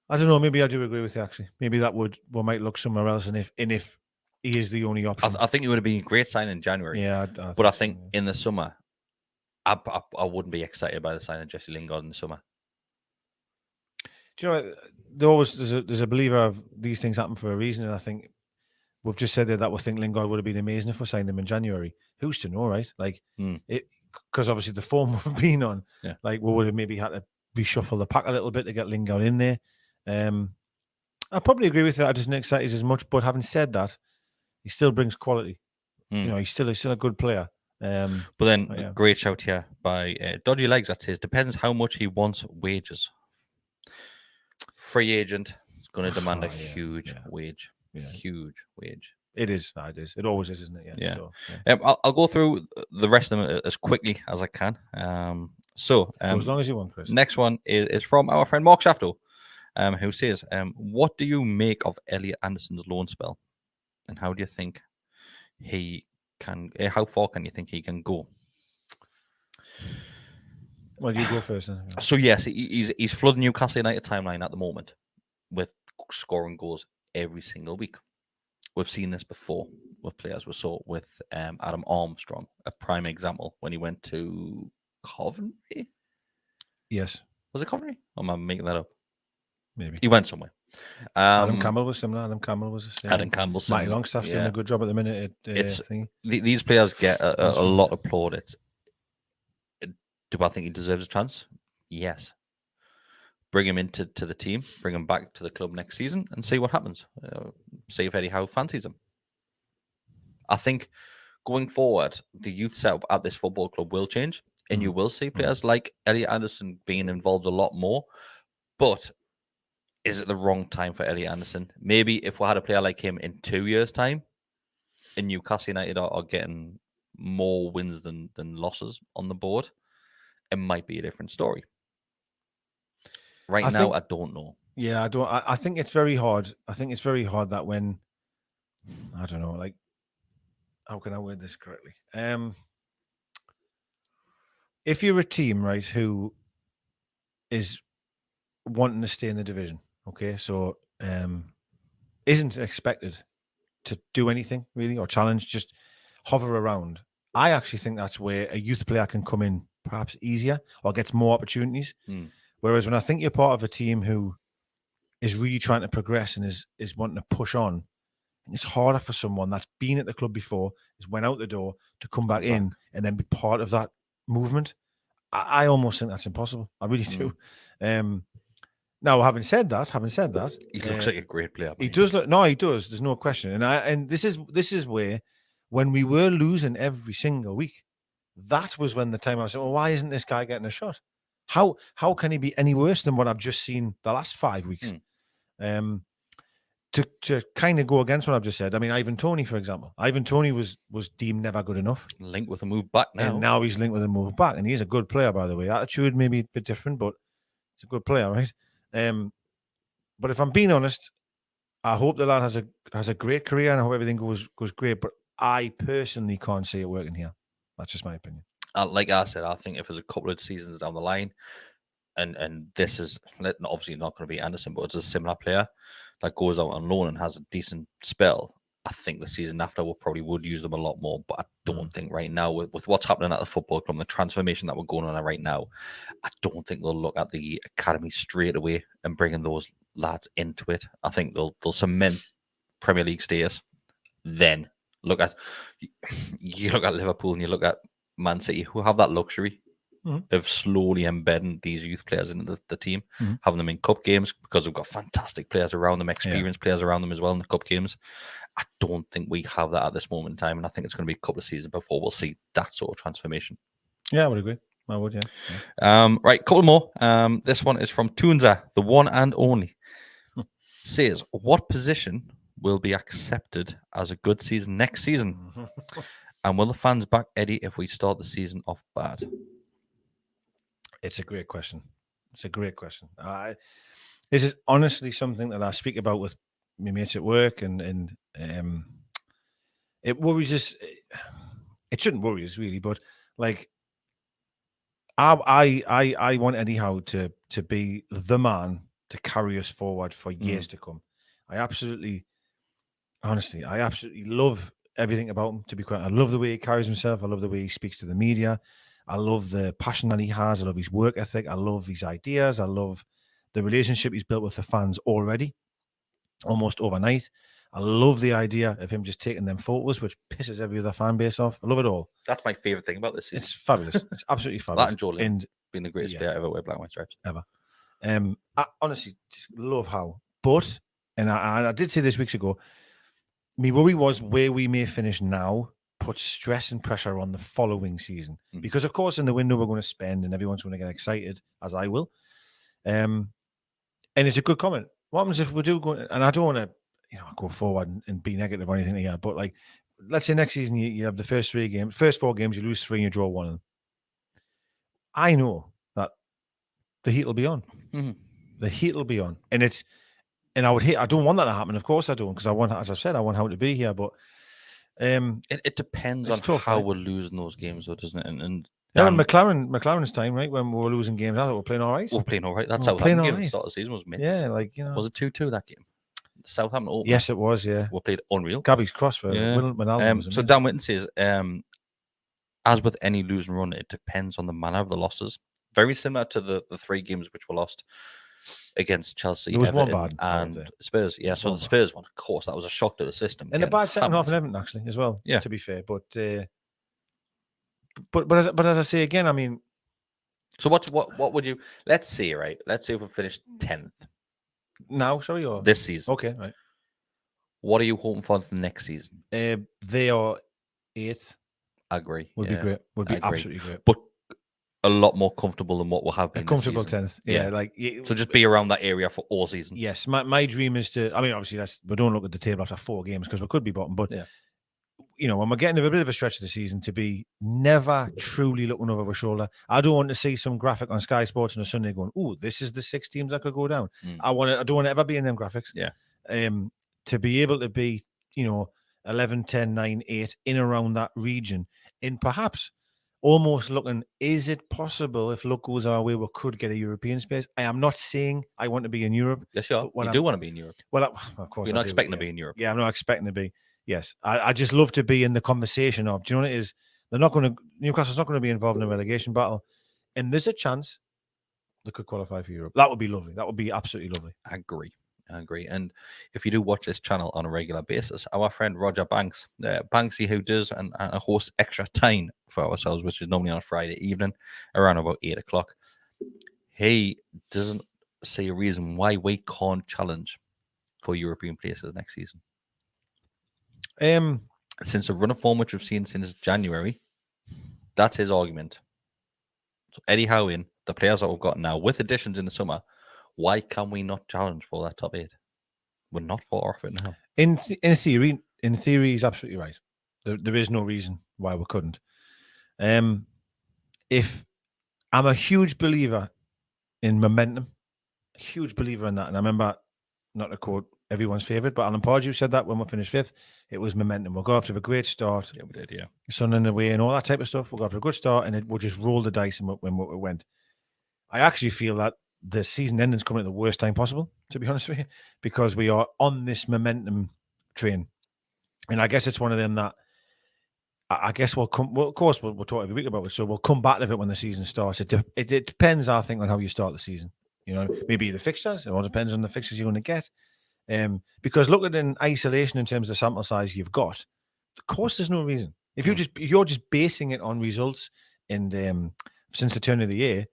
I don't know. Maybe I do agree with you, actually. Maybe we might look somewhere else, and if he is the only option. I think it would have been a great sign in January. Yeah, I think in the summer, I wouldn't be excited by the sign of Jesse Lingard in the summer. Do you know, there's a believer of these things happen for a reason, and I think we've just said that we think Lingard would have been amazing if we signed him in January. Who's to know, right? Like because obviously the form we've been on, like we would have maybe had to reshuffle the pack a little bit to get Lingard in there. I probably agree with that. I doesn't excite us as much, but having said that, he still brings quality. You know, he's still a good player. But then, great shout here by Dodgy Legs that says, depends how much he wants wages. Free agent is going to demand a huge wage. Huge wage. It is. It always is, isn't it? Yeah. So, I'll go through the rest of them as quickly as I can. As long as you want, Chris. Next one is from our friend Mark Shafto, who says, what do you make of Elliot Anderson's loan spell? And how do you think he can, how far can you think he can go? Well, you go first then. So yes, he's flooding Newcastle United timeline at the moment with scoring goals every single week. We've seen this before with players. We saw it with Adam Armstrong, a prime example, when he went to Coventry. Yes. Was it Coventry? Or am I making that up? Maybe. He went somewhere. Adam Campbell was similar. Adam Campbell was the same. Adam Campbell similar. Matty Longstaff's doing a good job at the minute. These players get a lot of plaudits. Do I think he deserves a chance? Yes. Bring him into the team, bring him back to the club next season and see what happens. See if Eddie Howe fancies him. I think going forward, the youth setup at this football club will change, and you will see players like Elliot Anderson being involved a lot more. But is it the wrong time for Elliot Anderson? Maybe if we had a player like him in 2 years' time, and Newcastle United are getting more wins than losses on the board, it might be a different story. I don't know. Yeah, I don't. I think it's very hard. I think it's very hard that when, I don't know, like, how can I word this correctly? If you're a team, right, who is wanting to stay in the division, okay, so isn't expected to do anything really or challenge, just hover around. I actually think that's where a youth player can come in perhaps easier or gets more opportunities. Whereas when I think you're part of a team who is really trying to progress and is wanting to push on, it's harder for someone that's been at the club before, has went out the door, to come back in and then be part of that movement. I almost think that's impossible. I really do. Now, having said that, he looks like a great player. He does look. No, he does. There's no question. And this is where, when we were losing every single week, that was when the time I was saying, well, why isn't this guy getting a shot? How can he be any worse than what I've just seen the last 5 weeks? To kind of go against what I've just said, I mean, Ivan Toney, for example. Ivan Toney was deemed never good enough. Linked with a move back now. And now he's linked with a move back. And he's a good player, by the way. Attitude maybe a bit different, but he's a good player, right? But if I'm being honest, I hope the lad has a great career and I hope everything goes great. But I personally can't see it working here. That's just my opinion. Like I said, I think if there's a couple of seasons down the line, and this is obviously not going to be Anderson, but it's a similar player that goes out on loan and has a decent spell, I think the season after we probably would use them a lot more. But I don't think right now, with what's happening at the football club, the transformation that we're going on right now, I don't think they'll look at the academy straight away and bringing those lads into it. I think they'll cement Premier League status. Then you look at Liverpool and you look at Man City, who have that luxury of slowly embedding these youth players into the team, having them in cup games because we've got fantastic players around them, experienced players around them as well in the cup games. I don't think we have that at this moment in time, and I think it's going to be a couple of seasons before we'll see that sort of transformation. Yeah, I would agree. I would, yeah. Right, couple more. This one is from Tunza, the one and only. Says, what position will be accepted as a good season next season? And will the fans back Eddie if we start the season off bad? It's a great question. This is honestly something that I speak about with my mates at work, and it worries us. It shouldn't worry us really, but like I want Eddie Howe to be the man to carry us forward for years to come. I absolutely love everything about him, to be quite. I love the way he carries himself. I love the way he speaks to the media. I love the passion that he has. I love his work ethic. I love his ideas. I love the relationship he's built with the fans already, almost overnight. I love the idea of him just taking them photos, which pisses every other fan base off. I love it all. That's my favourite thing about this season. It's fabulous. It's absolutely fabulous. That and Joelinton being the greatest player ever wear black and white stripes. Ever. I honestly just love Howe. But, and I did say this weeks ago, my worry was where we may finish now puts stress and pressure on the following season. Because, of course, in the window we're going to spend and everyone's going to get excited, as I will. And it's a good comment. What happens if we do go, and I don't want to, go forward and be negative or anything like that, but like, let's say next season you have the first 4 games, you lose 3 and you draw 1. I know that the heat will be on. The heat will be on. And I don't want that to happen. Of course I don't, because I want, as I've said, I want Howe to be here, but it depends on tough, how right? we're losing those games, though, doesn't it? And McLaren's time, right, when we were losing games, I thought we were playing all right. We're playing all right. That's how the game at the start of the season was mid. Yeah, was it 2-2 that game? Southampton Open. Yes, it was. Yeah, we played unreal. Gabby's cross for so Dan Whitten says, as with any losing run, it depends on the manner of the losses. Very similar to the 3 games which were lost against Chelsea, there was Everton, one bad and Spurs. Yeah, so the Spurs one, of course, that was a shock to the system. And a bad second half in Everton, actually, as well. Yeah, to be fair, but as I say again, I mean, So what would you? Let's see, right? Let's say if we finish 10th now. Sorry, or this season. Okay, right. What are you hoping for next season? They are 8th. I agree. Would be great. Would be absolutely great. But a lot more comfortable than what we'll have been. A comfortable 10th. Yeah, so just be around that area for all season. Yes, my dream is to. I mean, obviously, we don't look at the table after 4 games because we could be bottom. But when we're getting a bit of a stretch of the season, to be never truly looking over our shoulder. I don't want to see some graphic on Sky Sports on a Sunday going, "Oh, this is the 6 teams that could go down." I don't want to ever be in them graphics. Yeah. To be able to be, 11, 10, 9, 8 in around that region, and perhaps almost looking, is it possible if luck goes our way, we could get a European space? I am not saying I want to be in Europe. Yes, sure. You do want to be in Europe. Well, of course, you're not expecting to be in Europe. Yeah, I'm not expecting to be. Yes, I just love to be in the conversation of. Do you know what it is? Newcastle's not going to be involved in a relegation battle, and there's a chance they could qualify for Europe. That would be lovely. That would be absolutely lovely. I agree. And if you do watch this channel on a regular basis, our friend Roger Banks, Banksy, who does and hosts Extra Time for ourselves, which is normally on a Friday evening around about 8 o'clock, he doesn't see a reason why we can't challenge for European places next season. Since the run of form which we've seen since January, that's his argument. So Eddie Howe in, the players that we've got now, with additions in the summer, why can we not challenge for that top 8? We're not far off it now. In theory, he's absolutely right. There is no reason why we couldn't. If I'm a huge believer in momentum, a huge believer in that, and I remember, not to quote everyone's favourite, but Alan Pardew said that when we finished 5th, it was momentum. We'll go after a great start. Yeah, we did, yeah. Sun in the way and all that type of stuff. We'll go after a good start, and we'll just roll the dice when we went. I actually feel that the season ending is coming at the worst time possible, to be honest with you, because we are on this momentum train. And I guess it's one of them that I guess we'll come. Well, of course, we'll talk every week about it. So we'll come back to it when the season starts. It depends, I think, on how you start the season. Maybe the fixtures. It all depends on the fixtures you're going to get. Because look at it in isolation in terms of the sample size you've got. Of course, there's no reason. If you're just basing it on results and since the turn of the year,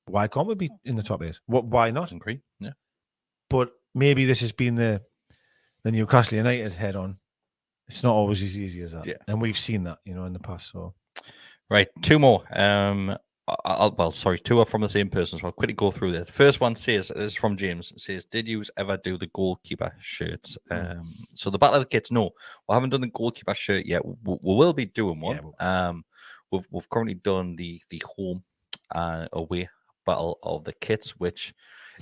why can't we be in the top 8? Why not? Agree. Yeah. But maybe this has been the Newcastle United head on. It's not always as easy as that. Yeah. And we've seen that, in the past. So right, 2 more. 2 are from the same person, so I'll quickly go through this. The first one says, this is from James, it says, did you ever do the goalkeeper shirts? So the Battle of the Kits, no, we haven't done the goalkeeper shirt yet. We will be doing one. Yeah, we've currently done the home away Battle of the Kits, which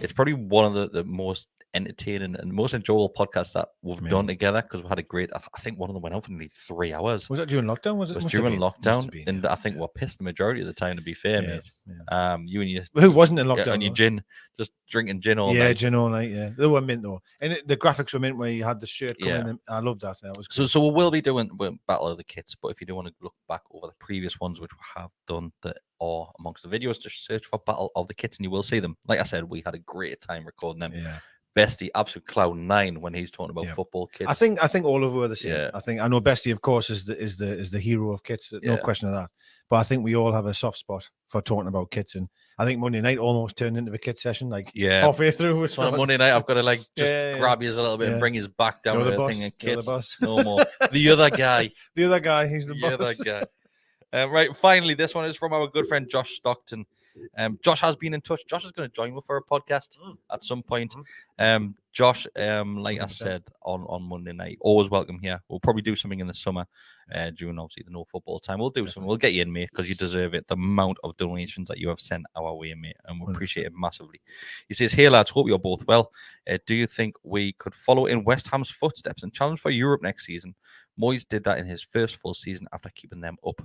it's probably one of the most entertaining and most enjoyable podcasts that we've done together, because we had a great, I think one of them went on for nearly 3 hours. Was that during lockdown? Was it during lockdown? And I think we're pissed the majority of the time, to be fair, mate. Yeah. You and your who wasn't in lockdown? And your gin, just drinking gin all night. Yeah, gin all night. Yeah, they were mint though, and the graphics were mint where you had the shirt coming in. I loved that. That was cool. So we will be doing Battle of the Kits, but if you do want to look back over the previous ones which we have done that are amongst the videos, just search for Battle of the Kits and you will see them. Like I said, we had a great time recording them. Yeah. Bestie, absolute cloud 9 when he's talking about football kits. I think all of us are the same. Yeah. I know Bestie, of course, is the hero of kits. No question of that. But I think we all have a soft spot for talking about kits, and I think Monday night almost turned into a kit session. Like halfway through. So on Monday night, I've got to grab you a little bit and bring his back down to the thing and kits. No more. The other guy. The other guy. He's the boss. Other guy. Right. Finally, this one is from our good friend Josh Stockton. Josh has been in touch. Josh is going to join me for a podcast at some point. Josh, like I said on Monday night, always welcome here. We'll probably do something in the summer during obviously the no football time. We'll do something. We'll get you in, mate, because you deserve it. The amount of donations that you have sent our way, mate, and we appreciate it massively. He says, "Hey lads, hope you're both well. Do you think we could follow in West Ham's footsteps and challenge for Europe next season? Moyes did that in his first full season after keeping them up."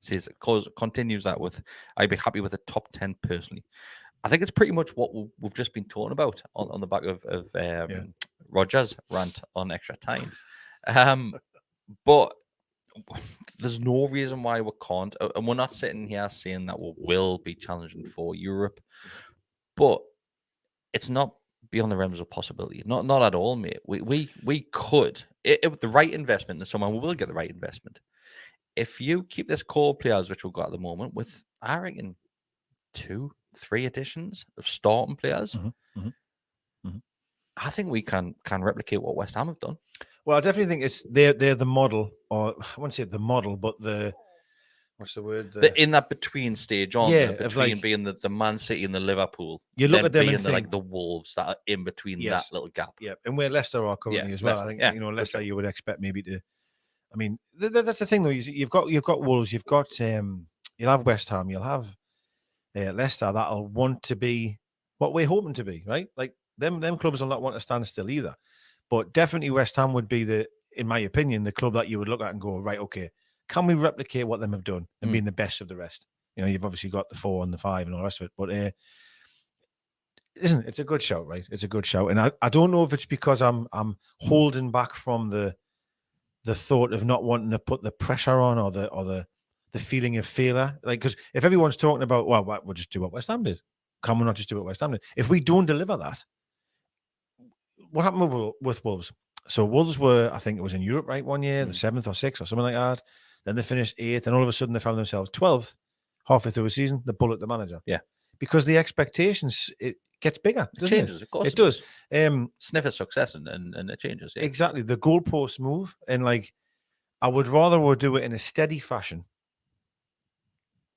Says, continues that with, I'd be happy with a top 10 personally. I think it's pretty much what we've just been talking about on the back of Roger's rant on Extra Time. But there's no reason why we can't. And we're not sitting here saying that we will be challenging for Europe. But it's not beyond the realms of possibility. Not at all, mate. We could. With the right investment in someone, we will get the right investment. If you keep this core players, which we've got at the moment, with, I reckon, 2-3 additions of starting players, I think we can replicate what West Ham have done. Well, I definitely think they're the model, or I won't say the model, but what's the word? In that between stage, aren't they? Between being the Man City and the Liverpool. You look at them and think, the Wolves that are in between that little gap. Yeah, and where Leicester are currently as well. Leicester, I think Leicester you would expect maybe to. I mean, that's the thing though. You've got Wolves, you've got you'll have West Ham, you'll have Leicester that'll want to be what we're hoping to be, right? Like them clubs will not want to stand still either. But definitely West Ham would be in my opinion, the club that you would look at and go, right, okay, can we replicate what them have done and being the best of the rest? You've obviously got the 4 and the 5 and all the rest of it, but it's a good shout, right? It's a good shout, and I don't know if it's because I'm holding back from the thought of not wanting to put the pressure on or the feeling of failure, like because if everyone's talking about we'll just do what West Ham did, can we not just do what West Ham did? If we don't deliver that, what happened with Wolves? So Wolves were, I think it was in Europe, right? One year, the 7th or 6th or something like that. Then they finished 8th, and all of a sudden they found themselves 12th, halfway through a season. They bullet the manager. Yeah, because the expectations it gets bigger. It changes, of course. It does. Sniff of success and it changes. Yeah. Exactly. The goalposts move, and I would rather we'll do it in a steady fashion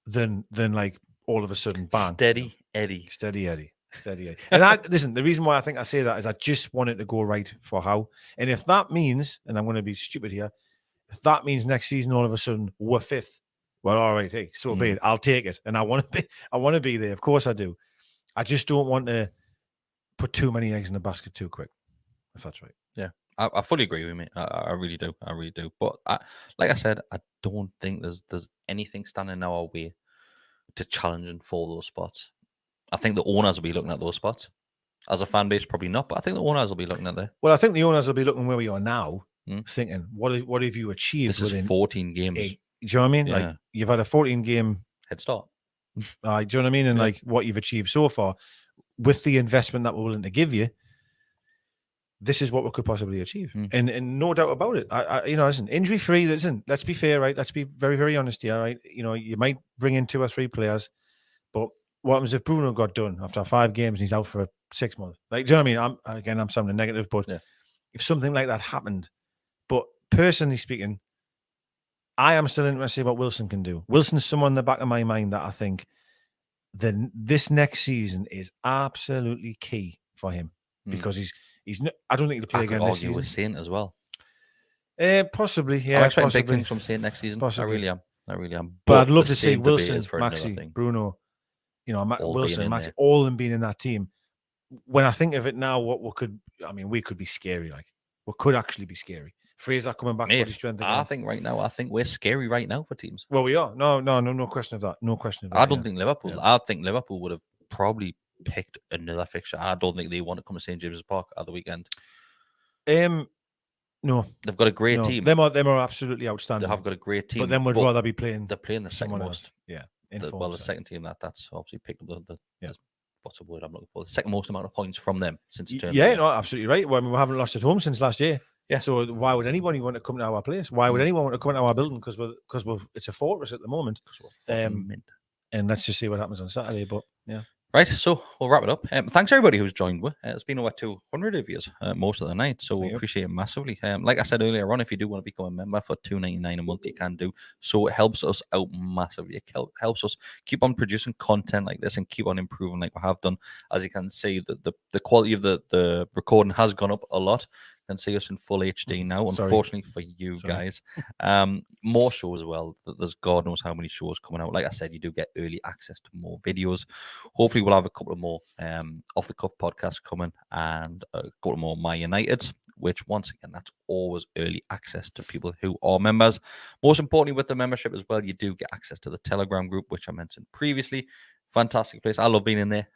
than like all of a sudden bang. Steady Eddie. And listen, the reason why I think I say that is I just want it to go right for Howe. And if that means, and I'm going to be stupid here, if that means next season all of a sudden we're 5th, well, all right, hey, so be it. I'll take it, and I want to be there. Of course, I do. I just don't want to put too many eggs in the basket too quick. If that's right. Yeah, I fully agree with me. I really do. But like I said, I don't think there's anything standing in our way to challenging for those spots. I think the owners will be looking at those spots. As a fan base, probably not, but I think the owners will be looking at there. Well, I think the owners will be looking where we are now, thinking, what have you achieved? This is 14 games. Do you know what I mean? Yeah. Like you've had a 14-game head start. Do you know what I mean? And like what you've achieved so far, with the investment that we're willing to give you, this is what we could possibly achieve, and no doubt about it. Listen, injury free. Listen, let's be fair, right? Let's be very, very honest here, right? You might bring in 2 or 3 players, but what happens if Bruno got done after 5 games and he's out for 6 months? Like, do you know what I mean? I'm sounding negative, but if something like that happened, but personally speaking, I am still interested in what Wilson can do. Wilson's someone in the back of my mind that I think this next season is absolutely key for him because he's. I don't think he'll play again this season. With Saint as well. Possibly, yeah. I expect big things from Saint next season. Possibly. I really am. But I'd love to see Wilson, Maxi, Bruno, Wilson, Maxi, all of them being in that team. When I think of it now, we could be scary. Like, we could actually be scary. Fraser coming back for his strength again. I think we're scary right now for teams. Well, we are. No question of that. No question of that. I don't think Liverpool. Yeah. I think Liverpool would have probably picked another fixture. I don't think they want to come to St. James's Park at the weekend. No, they've got a great team. Them are absolutely outstanding. They have got a great team, but then would rather be playing. They're playing the second most. Yeah, the second team that's obviously picked up the what's the word I'm looking for? The second most amount of points from them since it turned. Yeah, no, absolutely right. Well, we haven't lost at home since last year. Yeah. So why would anybody want to come to our place? Why would anyone want to come to our building? Because it's a fortress at the moment. And let's just see what happens on Saturday. But yeah. Right, so we'll wrap it up. Thanks everybody who's joined. It's been over 200 of you most of the night, so we appreciate it massively. Like I said earlier on, if you do want to become a member for $2.99 a month, you can do. So it helps us out massively. It helps us keep on producing content like this and keep on improving like we have done. As you can see, the quality of the recording has gone up a lot. And see us in full HD now, unfortunately for you guys. More shows as well. There's God knows how many shows coming out. Like I said, you do get early access to more videos. Hopefully we'll have a couple of more off-the-cuff podcasts coming and a couple more My Uniteds, which once again, that's always early access to people who are members. Most importantly, with the membership as well, you do get access to the Telegram group, which I mentioned previously. Fantastic place. I love being in there.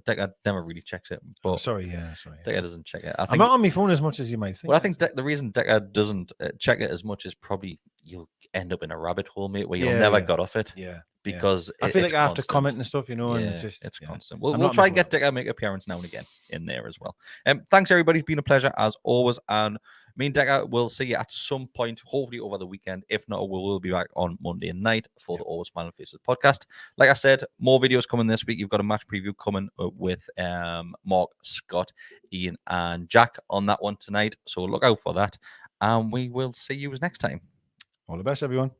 Deka never really checks it. But sorry. Deka doesn't check it. I'm not on my phone as much as you might think. Well, I think the reason Deka doesn't check it as much is probably you'll end up in a rabbit hole, mate, where you'll never get off it. Yeah. Because I feel like I have to constant. comment and stuff, and it's just it's constant. We'll try and get Deka make appearance now and again in there as well. Thanks everybody, it's been a pleasure as always, and me and Deka will see you at some point, hopefully over the weekend. If not, we will be back on Monday night for the Always Smiling Faces podcast. Like I said, more videos coming this week. You've got a match preview coming with Mark, Scott, Ian, and Jack on that one tonight, so look out for that, and we will see you next time. All the best, everyone.